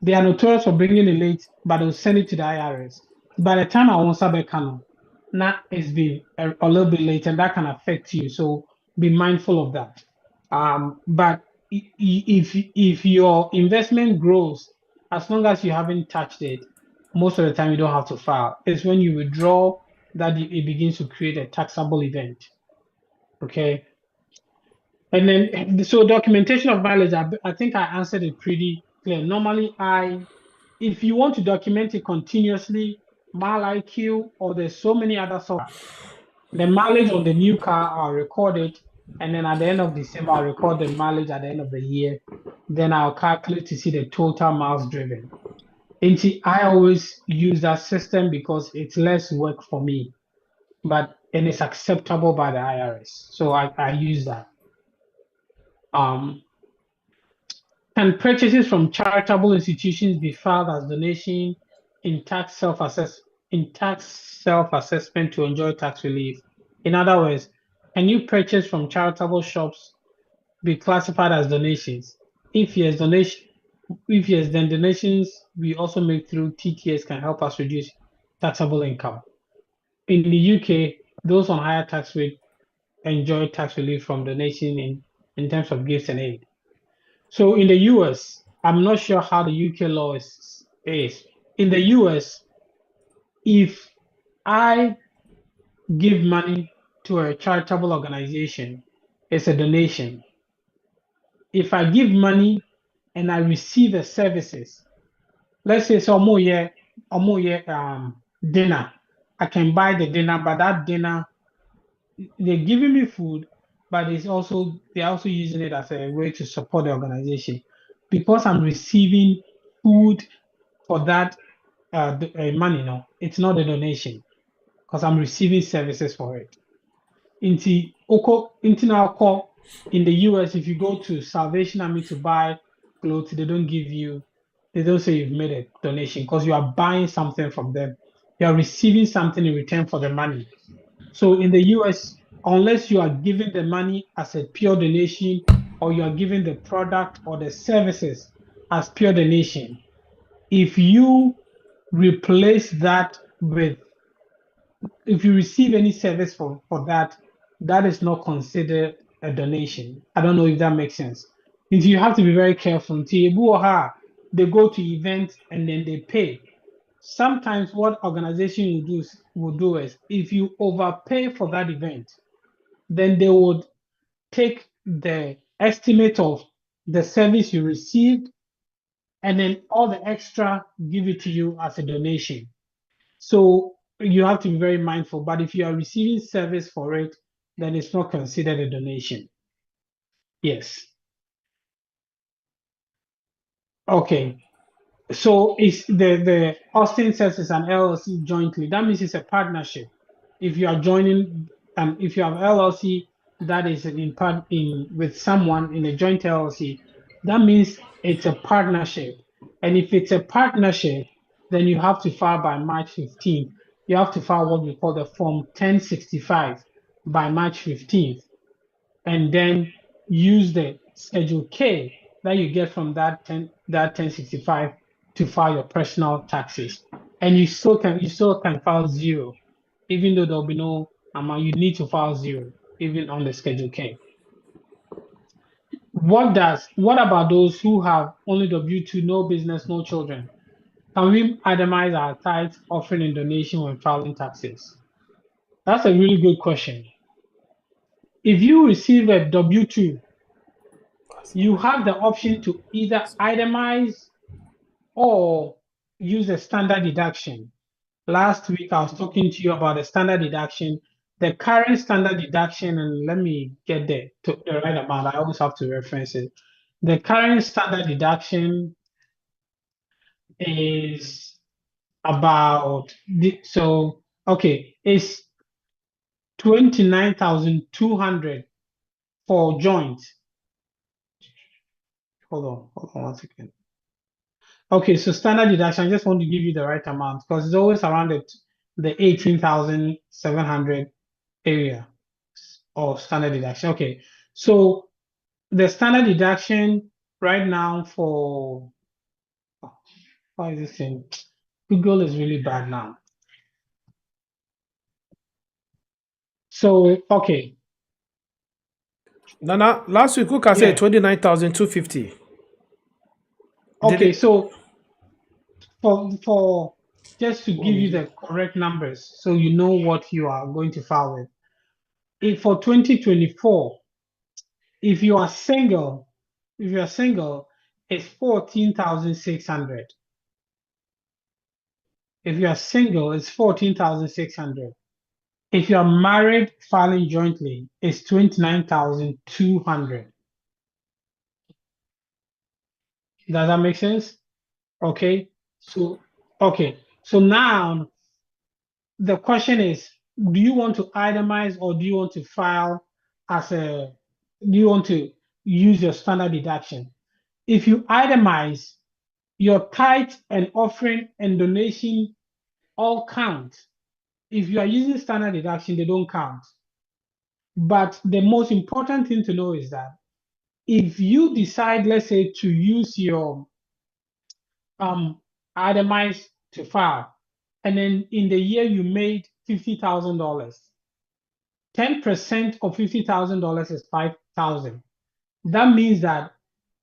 They are notorious for bringing it late, but they'll send it to the IRS. By the time I want to now it's been a little bit late, and that can affect you. So be mindful of that. But if your investment grows, as long as you haven't touched it, most of the time you don't have to file. It's when you withdraw that it begins to create a taxable event. Okay. And then, so documentation of mileage, I think I answered it pretty clear. Normally, if you want to document it continuously, MileIQ, or there's so many other software, the mileage on the new car are recorded, and then at the end of December, I'll record the mileage at the end of the year. Then I'll calculate to see the total miles driven. I always use that system because it's less work for me, and it's acceptable by the IRS. So I use that. Can purchases from charitable institutions be filed as donation in tax self-assessment to enjoy tax relief? In other words, can you purchase from charitable shops be classified as donations? If yes, then donations we also make through TTS can help us reduce taxable income. In the UK, those on higher tax rate enjoy tax relief from donation in terms of gifts and aid. So in the US, I'm not sure how the UK law is. In the US, if I give money to a charitable organization, it's a donation. If I give money and I receive the services, let's say so dinner, I can buy the dinner, but that dinner they're giving me food, but they're also using it as a way to support the organization because I'm receiving food for that money. No, it's not a donation because I'm receiving services for it. In the US, if you go to Salvation Army to buy clothes, they don't say you've made a donation because you are buying something from them. You are receiving something in return for the money. So in the US, unless you are giving the money as a pure donation or you are giving the product or the services as pure donation, if you replace that if you receive any service for that, that is not considered a donation. I don't know if that makes sense. You have to be very careful. They go to events and then they pay. Sometimes what organization will do is if you overpay for that event, then they would take the estimate of the service you received and then all the extra give it to you as a donation. So you have to be very mindful. But if you are receiving service for it, then it's not considered a donation. Yes. Okay. So it's the Austin says it's an LLC jointly. That means it's a partnership. If you are joining, if you have LLC that is with someone in a joint LLC, that means it's a partnership. And if it's a partnership, then you have to file by March 15th. You have to file what we call the Form 1065 by March 15th, and then use the Schedule K that you get from that 1065 to file your personal taxes. And you still can file zero, even though there'll be no amount. You need to file zero, even on the Schedule K. What about those who have only W-2, no business, no children? Can we itemize our tithe, offering, and donation when filing taxes? That's a really good question. If you receive a W-2, you have the option to either itemize or use a standard deduction. Last week, I was talking to you about the standard deduction. The current standard deduction, and let me get the right amount. I always have to reference it. The current standard deduction is about it's 29,200 for joint. Hold on 1 second. Okay, so standard deduction, I just want to give you the right amount because it's always around the 18,700 area of standard deduction. Okay, so the standard deduction right now why is this thing? Google is really bad now. So, okay. Nana, last week, Kuka said 29,250. Okay, so for just to give you the correct numbers so you know what you are going to file with. For 2024, if you are single, it's 14,600. If you are single, it's 14,600. If you are married, filing jointly, it's 29,200. Does that make sense? Okay. So, okay. So now the question is, do you want to itemize or do you want to file do you want to use your standard deduction? If you itemize, your tithe and offering and donation all count. If you are using standard deduction, they don't count. But the most important thing to know is that if you decide, let's say, to use your itemize to file, and then in the year you made $50,000, 10% of $50,000 is 5,000. That means that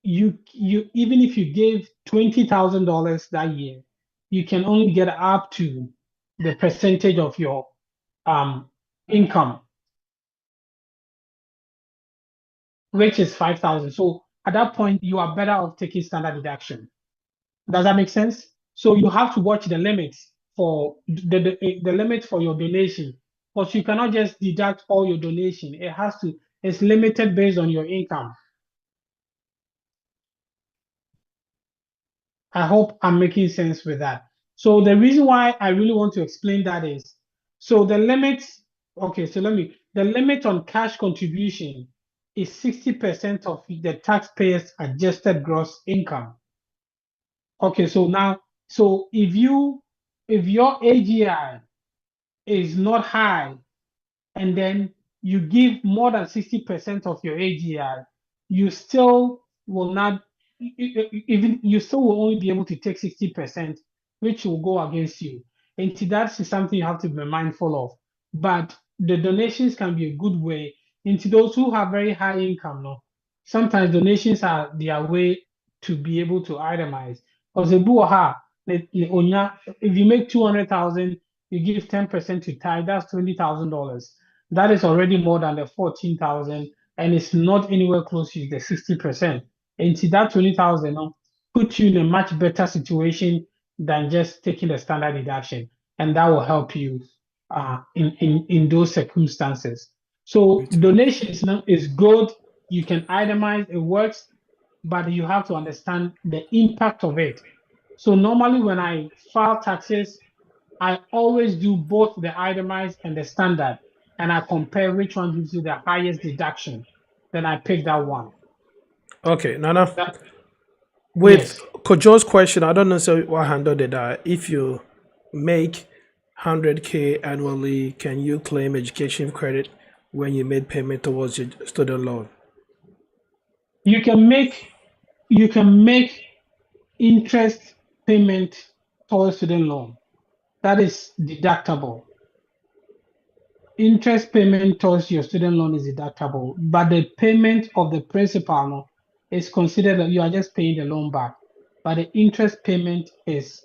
you even if you gave $20,000 that year, you can only get up to the percentage of your income, which is 5,000. So at that point, you are better off taking standard deduction. Does that make sense? So you have to watch the limits for the limit for your donation, because you cannot just deduct all your donation. It's limited based on your income. I hope I'm making sense with that. So the reason why I really want to explain that is, so the limit, okay, so the limit on cash contribution is 60% of the taxpayer's adjusted gross income. Okay, so now, so if your AGI is not high, and then you give more than 60% of your AGI, you still will not, even you still will only be able to take 60%, which will go against you. And that is something you have to be mindful of. But the donations can be a good way. And to those who have very high income, no, sometimes donations are their way to be able to itemize. Because if you make 200,000, you give 10% to tithe, that's $20,000. That is already more than the 14,000, and it's not anywhere close to the 60%. And see that 20,000 put you in a much better situation than just taking the standard deduction, and that will help you in those circumstances. So donations is good. You can itemize, it works, but you have to understand the impact of it. So normally when I file taxes, I always do both the itemized and the standard, and I compare which one gives you the highest deduction. Then I pick that one. Okay, Nana. That, With yes. Kojo's question, I don't necessarily what handle did that. If you make 100K annually, can you claim education credit when you made payment towards your student loan? You can make interest payment towards student loan. That is deductible. Interest payment towards your student loan is deductible, but the payment of the principal is considered that you are just paying the loan back. But the interest payment has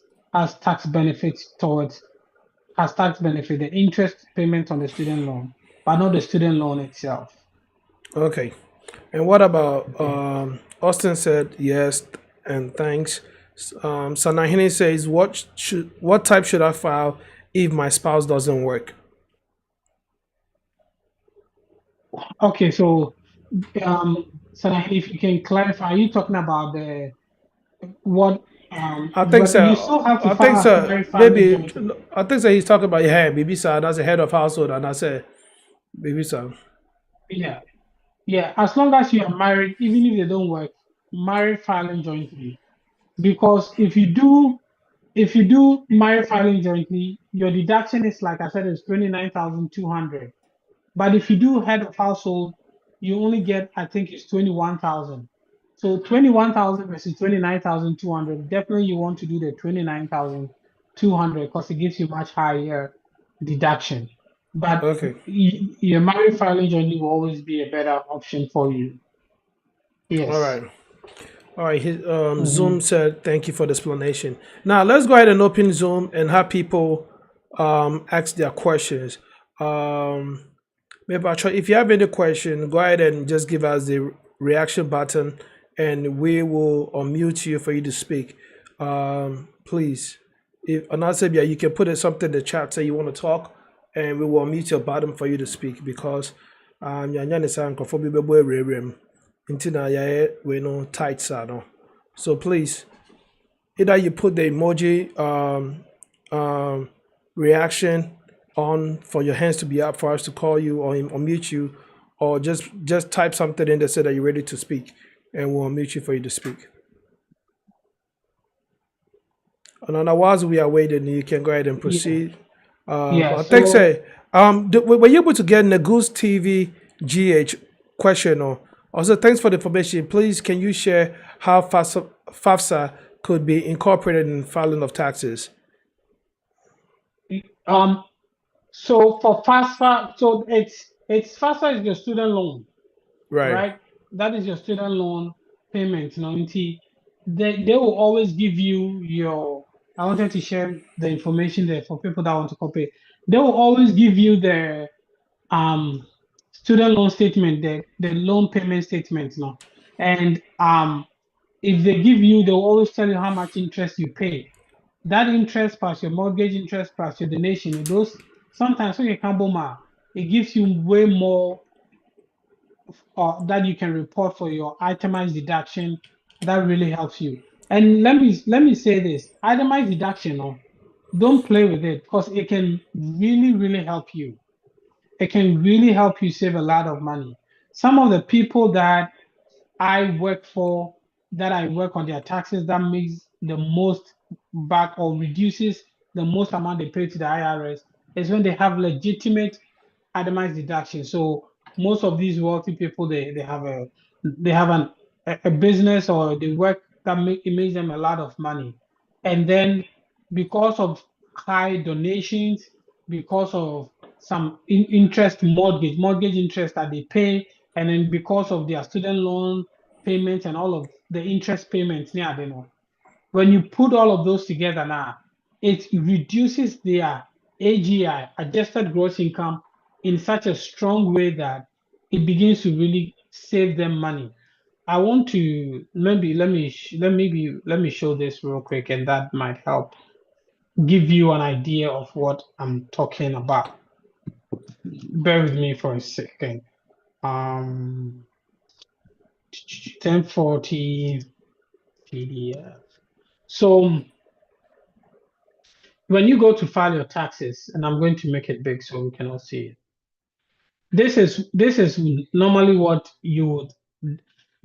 tax benefits the interest payment on the student loan, but not the student loan itself. Okay. And what about Austin said yes and thanks. Sanahini says what type should I file if my spouse doesn't work? Okay, so if you can clarify, are you talking about what? I think so. You still have to I think file so. Maybe I think so. He's talking about baby son as a head of household, and I said baby son. Yeah. As long as you are married, even if they don't work, married filing jointly. Because if you do married filing jointly, your deduction is, like I said, is 29,200. But if you do head of household, you only get, I think it's 21,000. So 21,000 versus 29,200. Definitely you want to do the 29,200 because it gives you much higher deduction. But Okay. your married filing jointly will always be a better option for you. Yes. All right. Zoom said thank you for the explanation. Now let's go ahead and open Zoom and have people ask their questions. Maybe if you have any question, go ahead and just give us the reaction button, and we will unmute you for you to speak. Please, if Anasabia, you can put something in the chat, say you want to talk, and we will unmute your button for you to speak because so please, either you put the emoji reaction on for your hands to be up for us to call you or mute you, or just type something in there so that you're ready to speak, and we'll mute you for you to speak. And then whilst we are waiting, you can go ahead and proceed. Yeah. Thanks. So Were you able to get Negus TV GH question or also thanks for the information. Please, can you share how FAFSA could be incorporated in filing of taxes? so for FAFSA, so it's FAFSA is your student loan, right? That is your student loan payment. They will always give you your. I wanted to share the information there for people that want to copy. They will always give you the student loan statement, the loan payment statement, and if they give you, they'll always tell you how much interest you pay. That interest plus your mortgage interest plus your donation, those sometimes when you can it gives you way more that you can report for your itemized deduction. That really helps you. And let me say this: itemized deduction, don't play with it because it can really help you. It can really help you save a lot of money. Some of the people that I work for, that I work on their taxes, that makes the most back or reduces the most amount they pay to the IRS is when they have legitimate itemized deduction. So most of these wealthy people, they have a business or they work that it makes them a lot of money, and then because of high donations, because of some mortgage interest that they pay, and then because of their student loan payments and all of the interest payments, when you put all of those together now, it reduces their AGI, adjusted gross income, in such a strong way that it begins to really save them money. I want to let me show this real quick, and that might help give you an idea of what I'm talking about. Bear with me for a second. 1040 PDF. So when you go to file your taxes, and I'm going to make it big so we can all see it. This is normally what you would.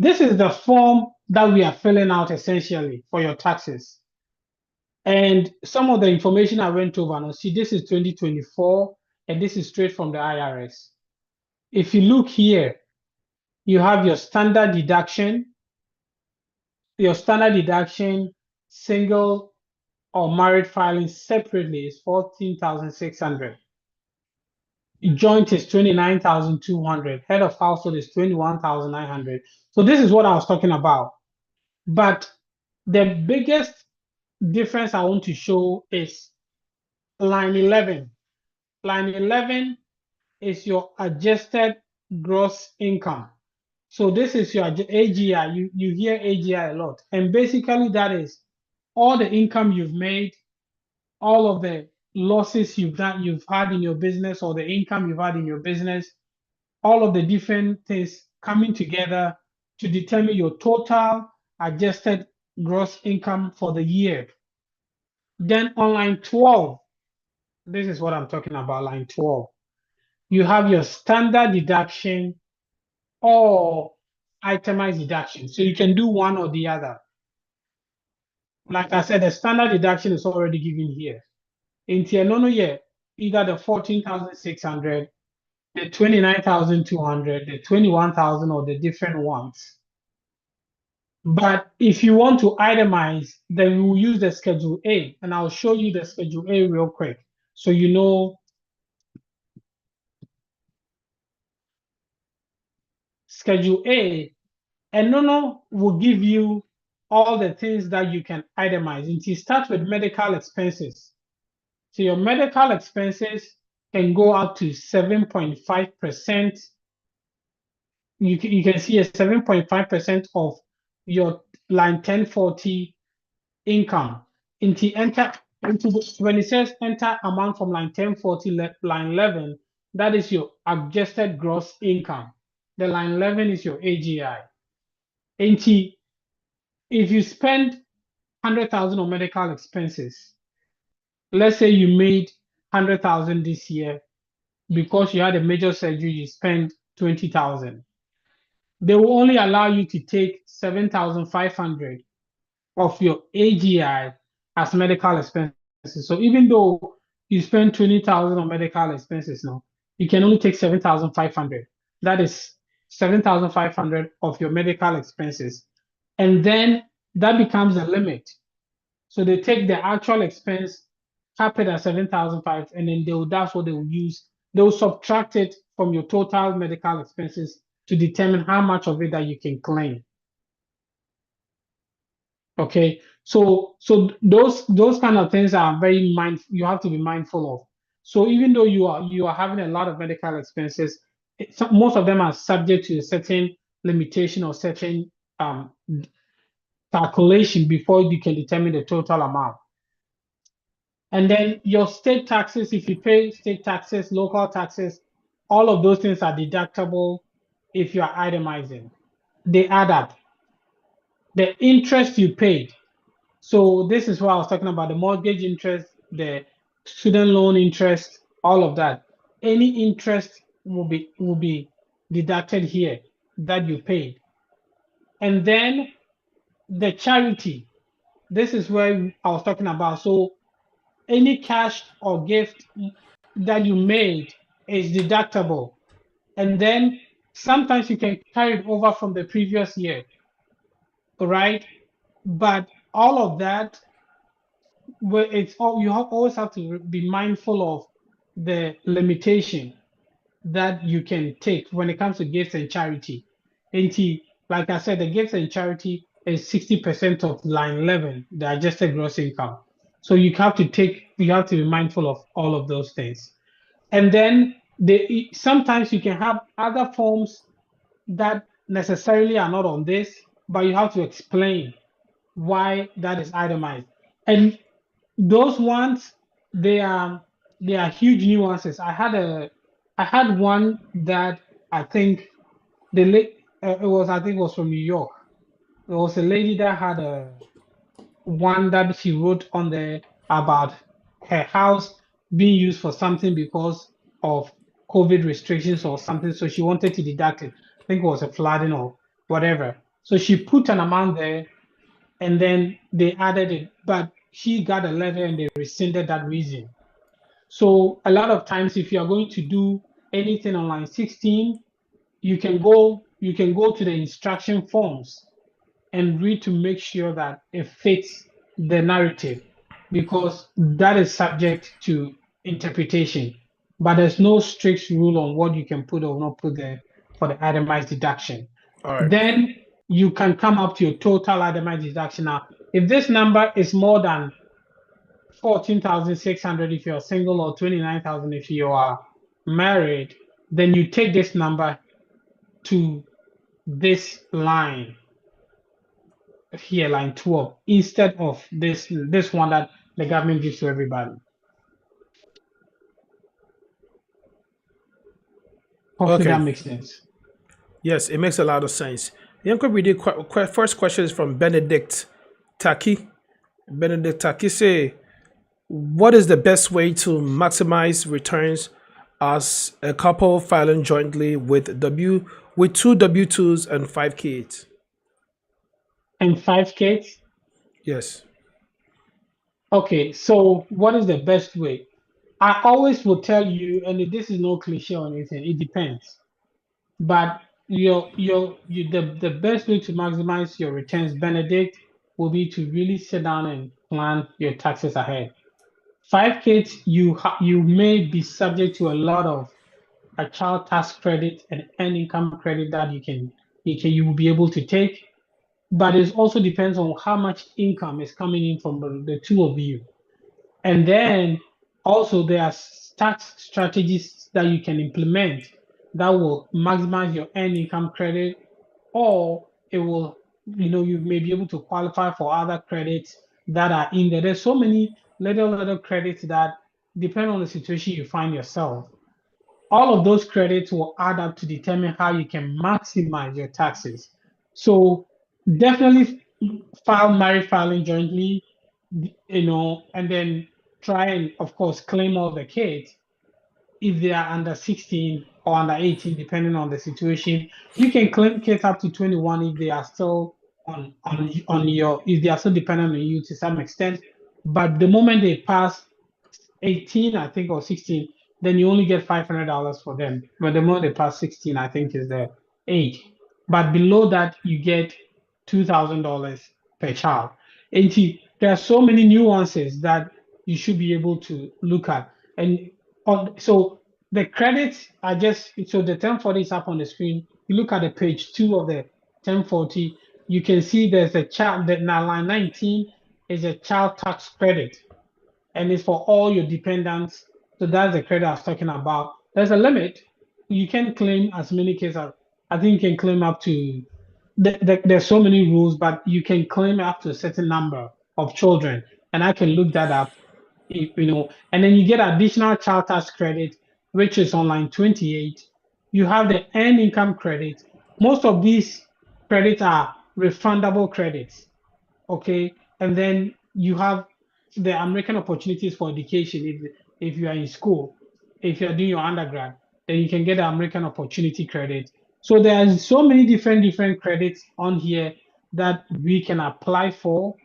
This is the form that we are filling out essentially for your taxes. And some of the information I went over, now see, this is 2024, and this is straight from the IRS. If you look here, you have your standard deduction. Your standard deduction, single or married filing separately is 14,600. Joint is 29,200. Head of household is 21,900. So this is what I was talking about. But the biggest difference I want to show is line 11. Line 11 is your adjusted gross income. So this is your AGI. You hear AGI a lot. And basically that is all the income you've made, all of the losses you've had in your business, or the income you've had in your business, all of the different things coming together to determine your total adjusted gross income for the year. Then on line 12, this is what I'm talking about, line 12. You have your standard deduction or itemized deduction. So you can do one or the other. Like I said, the standard deduction is already given here. In Tianono year, either the 14,600, the 29,200, the 21,000, or the different ones. But if you want to itemize, then we will use the Schedule A, and I'll show you the Schedule A real quick. So you know, Schedule A, and Nono will give you all the things that you can itemize. And it starts with medical expenses. So your medical expenses can go up to 7.5%. You can see a 7.5% of your line 1040 income. When it says enter amount from line 1040, line 11, that is your adjusted gross income. The line 11 is your AGI. If you spend 100,000 on medical expenses. Let's say you made 100,000 this year because you had a major surgery, you spent 20,000. They will only allow you to take 7,500 of your AGI as medical expenses. So even though you spend 20,000 on medical expenses now, you can only take 7,500. That is 7,500 of your medical expenses. And then that becomes a limit. So they take the actual expense, cap it at 7,500, and then that's what they will use. They will subtract it from your total medical expenses to determine how much of it that you can claim. Okay, so those kind of things are very mindful. You have to be mindful of. So even though you are having a lot of medical expenses, most of them are subject to a certain limitation or certain calculation before you can determine the total amount. And then your state taxes, if you pay state taxes, local taxes, all of those things are deductible if you are itemizing. They add up. The interest you paid. So this is what I was talking about, the mortgage interest, the student loan interest, all of that. Any interest will be deducted here that you paid. And then the charity. This is where I was talking about. So any cash or gift that you made is deductible. And then sometimes you can carry it over from the previous year, right? But all of that, it's all you always have to be mindful of the limitation that you can take when it comes to gifts and charity. And like I said, the gifts and charity is 60% of line 11, the adjusted gross income. So you have to be mindful of all of those things. And then sometimes you can have other forms that necessarily are not on this, but you have to explain why that is itemized. And those ones, they are huge nuances. I had one that I think it was from New York. There was a lady that had one that she wrote on there about her house being used for something because of COVID restrictions or something. So she wanted to deduct it. I think it was a flooding or whatever. So she put an amount there and then they added it, but she got a letter and they rescinded that reason. So a lot of times, if you are going to do anything on line 16, you can go to the instruction forms and read to make sure that it fits the narrative, because that is subject to interpretation. But there's no strict rule on what you can put or not put there for the itemized deduction. All right. Then you can come up to your total itemized deduction. Now, if this number is more than 14,600 if you're single or 29,000 if you are married, then you take this number to this line here, line 12, instead of this one that the government gives to everybody. Hopefully Okay. that makes sense. Yes, it makes a lot of sense. First question is from Benedict Taki. Benedict Taki say, what is the best way to maximize returns as a couple filing jointly with two W-2s and 5 kids? And 5 kids? Yes. Okay, so what is the best way? I always will tell you, and this is no cliche or anything, it depends. But the best way to maximize your returns, Benedict, will be to really sit down and plan your taxes ahead. 5 kids, you may be subject to a lot of a child tax credit and earned income credit that you will be able to take, but it also depends on how much income is coming in from the two of you. And then also there are tax strategies that you can implement that will maximize your earned income credit, or it will, you may be able to qualify for other credits that are in there. There's so many little credits that depend on the situation you find yourself. All of those credits will add up to determine how you can maximize your taxes. So definitely file marriage filing jointly, and then try and, of course, claim all the kids if they are under 16 or under 18, depending on the situation. You can claim kids up to 21 if they are still if they are still dependent on you to some extent. But the moment they pass 18, I think, or 16, then you only get $500 for them. But the moment they pass 16, I think is the age. But below that, you get $2,000 per child. And there are so many nuances that you should be able to look at. And so the credits are just, so the 1040 is up on the screen. You look at the page 2 of the 1040, you can see there's a child, that now line 19 is a child tax credit, and it's for all your dependents. So that's the credit I was talking about. There's a limit. You can claim as many kids as, I think you can claim up to, there's so many rules, but you can claim up to a certain number of children. And I can look that up, and then you get additional child tax credit, which is on line 28. You have the earned income credit. Most of these credits are refundable credits, okay? And then you have the American opportunities for education. If you are in school, if you are doing your undergrad, then you can get the American opportunity credit. So there are so many different credits on here that we can apply for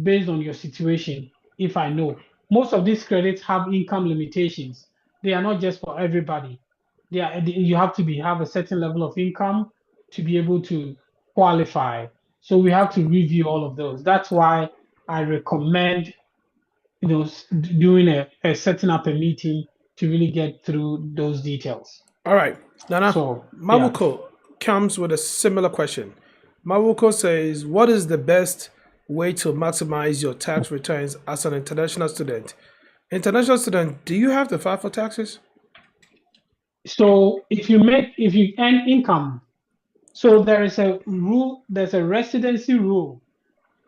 based on your situation. If I know, most of these credits have income limitations. They are not just for everybody. You have to have a certain level of income to be able to qualify. So we have to review all of those. That's why I recommend doing setting up a meeting to really get through those details. All right, Nana. So, Mabuko comes with a similar question. Mabuko says, what is the best way to maximize your tax returns as an international student? International student, do you have to file for taxes? So if you earn income, so there is a rule, there's a residency rule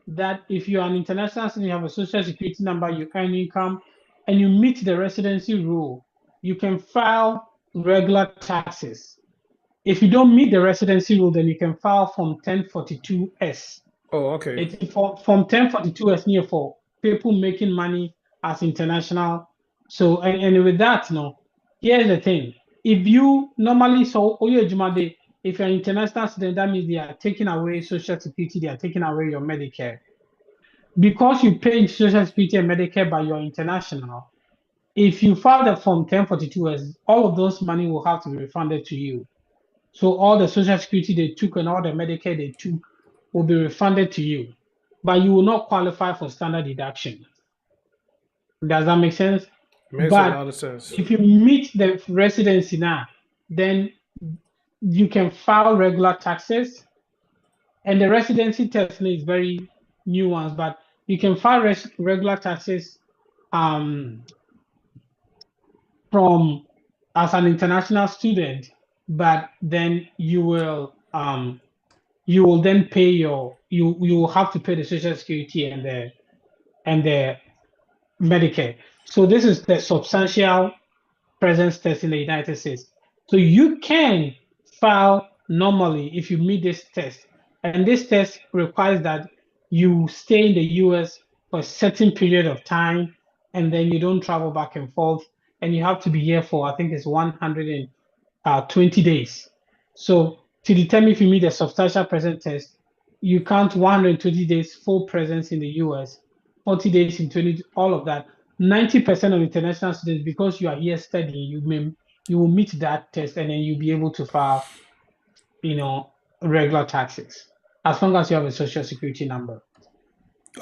that if you're an international student, you have a social security number, you earn income, and you meet the residency rule, you can file regular taxes. If you don't meet the residency rule, then you can file from 1042S. Oh, okay. It's from 1042S near for people making money as international. So, and with that, here's the thing. If you normally, if you're an international student, that means they are taking away social security, they are taking away your Medicare. Because you pay social security and Medicare by your international, if you file the form 1042S, all of those money will have to be refunded to you. So all the social security they took and all the Medicare they took will be refunded to you, but you will not qualify for standard deduction. Does that make sense? Makes a lot of sense. If you meet the residency now, then you can file regular taxes, and the residency test is very nuanced, but you can file regular taxes from as an international student, but then you will then pay you will have to pay the social security and the Medicare. So this is the substantial presence test in the United States. So you can file normally if you meet this test, and this test requires that you stay in the US for a certain period of time, and then you don't travel back and forth, and you have to be here for, I think it's 120 days. So to determine if you meet the substantial presence test, you count 120 days full presence in the US, 40 days in 20, all of that. 90% of international students, because you are here studying, you will meet that test, and then you'll be able to file, regular taxes, as long as you have a social security number.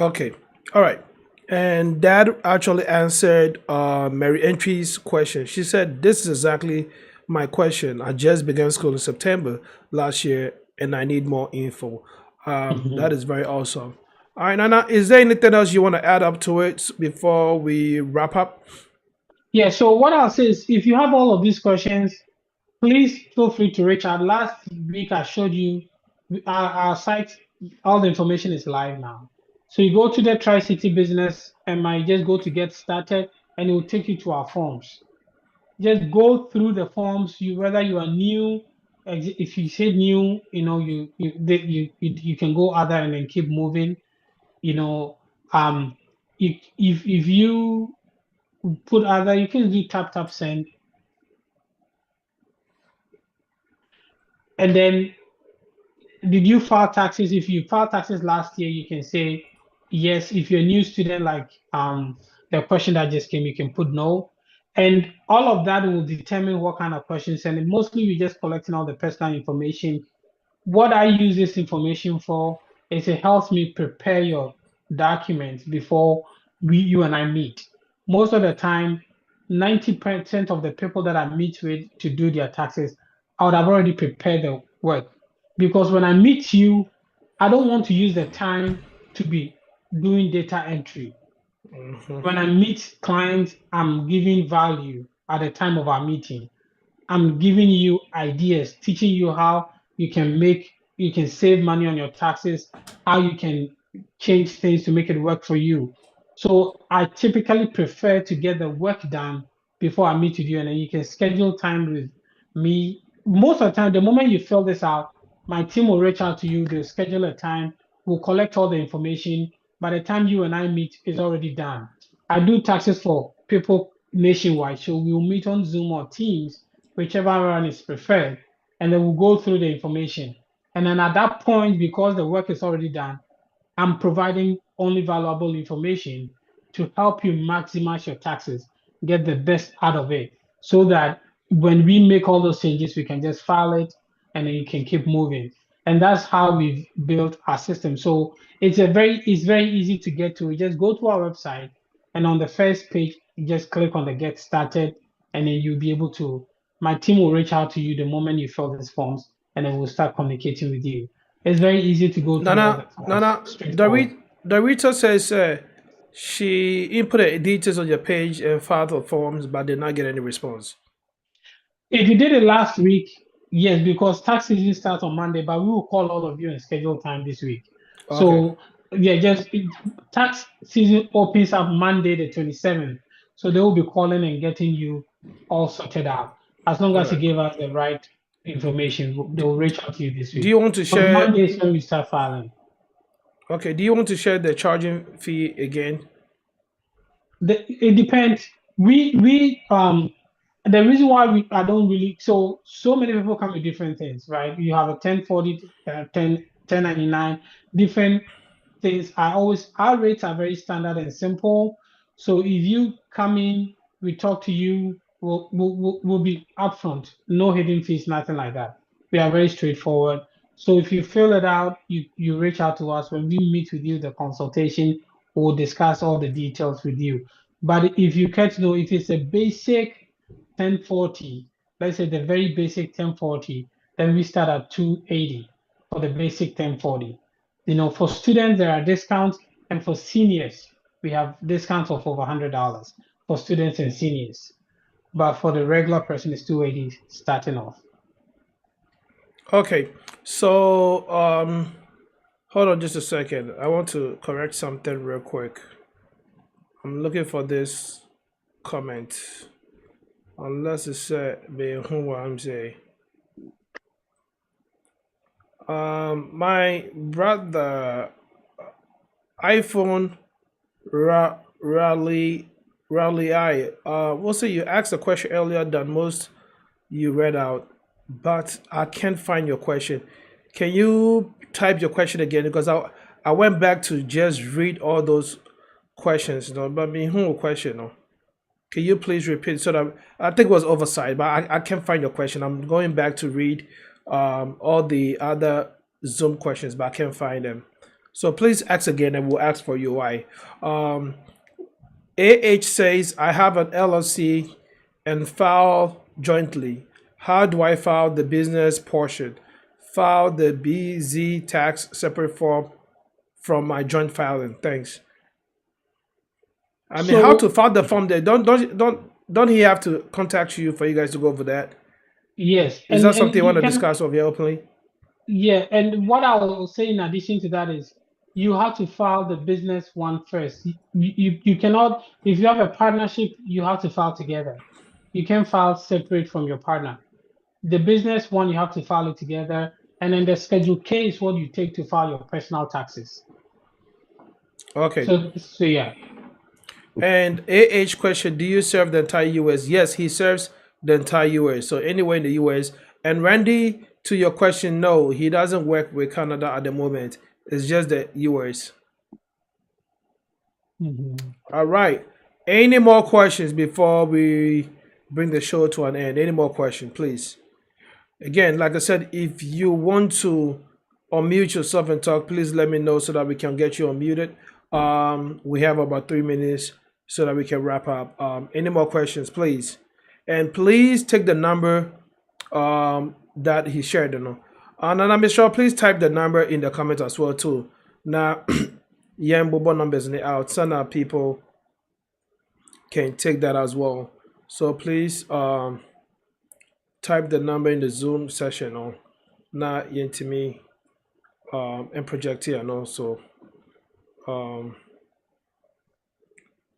Okay, all right. And that actually answered Mary Entry's question. She said, this is exactly my question. I just began school in September last year, and I need more info. That is very awesome. All right, Nana, is there anything else you want to add up to it before we wrap up? Yeah, so what I'll say is, if you have all of these questions, please feel free to reach out. Last week, I showed you our site, all the information is live now. So you go to the Tri-City Business and just go to get started, and it will take you to our forms. Just go through the forms, whether you are new if you say new, you can go other and then keep moving. You know, if you put other, you can do tap send, and then did you file taxes? If you filed taxes last year, you can say yes. If you're a new student, like the question that just came, you can put no. And all of that will determine what kind of questions. And mostly we're just collecting all the personal information. What I use this information for is it helps me prepare your documents before you and I meet. Most of the time, 90% of the people that I meet with to do their taxes, I would have already prepared the work. Because when I meet you, I don't want to use the time to be doing data entry. When I meet clients, I'm giving value at the time of our meeting. I'm giving you ideas, teaching you how you can save money on your taxes, how you can change things to make it work for you. So I typically prefer to get the work done before I meet with you, and then you can schedule time with me. Most of the time, the moment you fill this out, my team will reach out to you, they'll schedule a time, we'll collect all the information. By the time you and I meet, it's already done. I do taxes for people nationwide, so we'll meet on Zoom or Teams, whichever one is preferred, and then we'll go through the information. And then at that point, because the work is already done, I'm providing only valuable information to help you maximize your taxes, get the best out of it, so that when we make all those changes, we can just file it and then you can keep moving. And that's how we've built our system. So it's very easy to get to. You just go to our website, and on the first page, you just click on the get started, and then you'll be able to. My team will reach out to you the moment you fill these forms, and then we'll start communicating with you. It's very easy to go through all the forms. Nana, Straightforward. Dorita says she inputted details on your page and filed the forms, but did not get any response. If you did it last week, yes, because tax season starts on Monday, but we will call all of you and schedule time this week. So yeah, tax season opens up Monday the 27th. So they will be calling and getting you all sorted out. As long as you give us the right information, they will reach out to you this week. Do you want to But share? Monday is when we start filing. Okay. Do you want to share the charging fee again? It depends. The reason why I don't really so many people come with different things, right? You have a 1040, 1099, different things. Our rates are very standard and simple. So if you come in, we talk to you, we'll be upfront, no hidden fees, nothing like that. We are very straightforward. So if you fill it out, you reach out to us. When we meet with you, the consultation, we'll discuss all the details with you. But if you can't know, if it's a basic 1040, let's say the very basic 1040, then we start at 280 for the basic 1040. For students, there are discounts, and for seniors, we have discounts of over $100 for students and seniors. But for the regular person, it's 280 starting off. Okay. So hold on just a second. I want to correct something real quick. I'm looking for this comment. Unless it's said being who I'm saying. My brother iPhone Rally we'll say you asked a question earlier than most you read out, but I can't find your question. Can you type your question again? Because I went back to just read all those questions, but me who question, no? Can you please repeat so that I think it was oversight, but I can't find your question. I'm going back to read all the other Zoom questions, but I can't find them. So please ask again and we'll ask for you why. AH says, I have an LLC and file jointly. How do I file the business portion? File the BZ tax separate form from my joint filing. Thanks. I mean, how to file the form there? Don't he have to contact you for you guys to go over that? Yes. Is that something you want to discuss over here openly? Yeah, and what I will say in addition to that is you have to file the business one first. You cannot, if you have a partnership, you have to file together. You can file separate from your partner. The business one, you have to file it together. And then the Schedule K is what you take to file your personal taxes. Okay. So yeah. And AH question, do you serve the entire US? Yes, he serves the entire US. So anywhere in the US. And Randy, to your question, no, he doesn't work with Canada at the moment. It's just the US. All right. Any more questions before we bring the show to an end? Any more questions, please? Again, like I said, if you want to unmute yourself and talk, please let me know so that we can get you unmuted. We have about 3 minutes so that we can wrap up. Any more questions, please? And please take the number that he shared. And I'm sure, please type the number in the comments as well too. Now, Bobo numbers in the out. Some of people can take that as well. So please type the number in the Zoom session or not into me and project here and also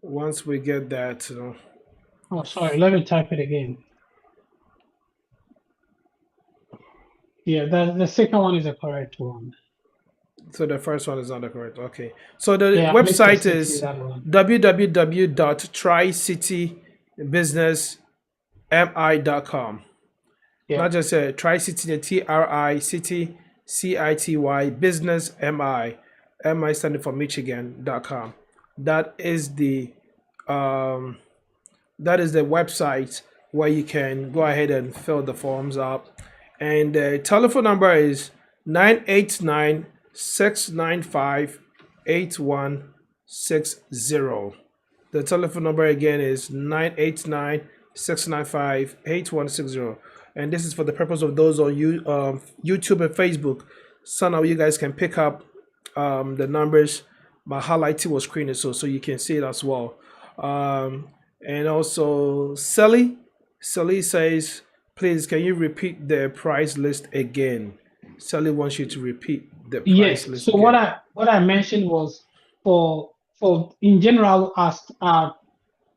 once we get that Oh, sorry, let me type it again. Yeah, the second one is the correct one. So the first one is not the correct. Okay. So the Yeah, website Mr. is City, that one. www.tricitybusinessmi.com. Yeah. Not just Tri-City, T-R-I-City, C-I-T-Y, business M-I. M-I standing for Michigan.com. That is the website where you can go ahead and fill the forms up. And the telephone number is 989-695-8160. The telephone number again is 989-695-8160. And this is for the purpose of those on YouTube and Facebook. So now you guys can pick up the numbers by highlighting what screen is so you can see it as well. And also Sally says, please can you repeat the price list again? Sally wants you to repeat the price list so again. what I mentioned was for in general as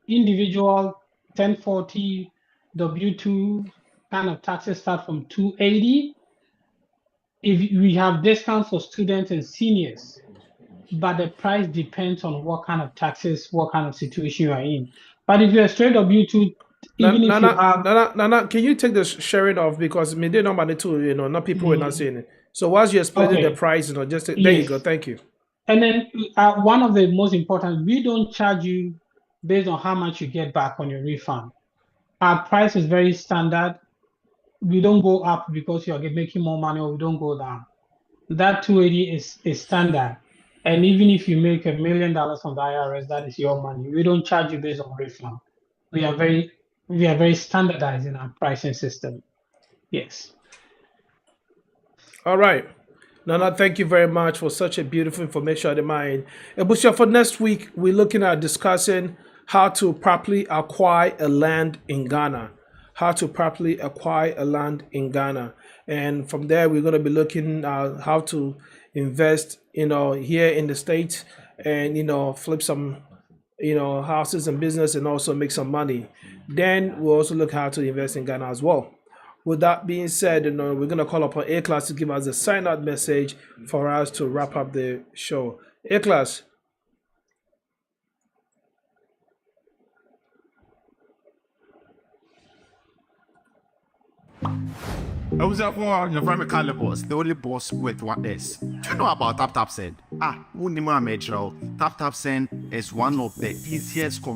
individual 1040 W2 kind of taxes start from 280. If we have discounts for students and seniors, but the price depends on what kind of taxes, what kind of situation you are in. But if you're straight W2, even if you have can you take the sharing off because me they number two, not people were not saying it. So whilst you're explaining the price, just there you go. Thank you. And then one of the most important, we don't charge you based on how much you get back on your refund. Our price is very standard. We don't go up because you're making more money, or we don't go down. That 280 is standard. And even if you make $1 million from the IRS, that is your money. We don't charge you based on refund. We are very standardized in our pricing system. Yes. All right. Nana, thank you very much for such a beautiful information on the mind. Ebusha, for next week, we're looking at discussing how to properly acquire a land in Ghana. And from there, we're going to be looking at how to invest, here in the States and, flip some, houses and business and also make some money. Then we'll also look how to invest in Ghana as well. With that being said, we're going to call upon A-Class to give us a sign-out message for us to wrap up the show. A-Class. I was at one, your friend Calibos, the only boss with what is. Do you know about TapTapSend? Tap Send is one of the easiest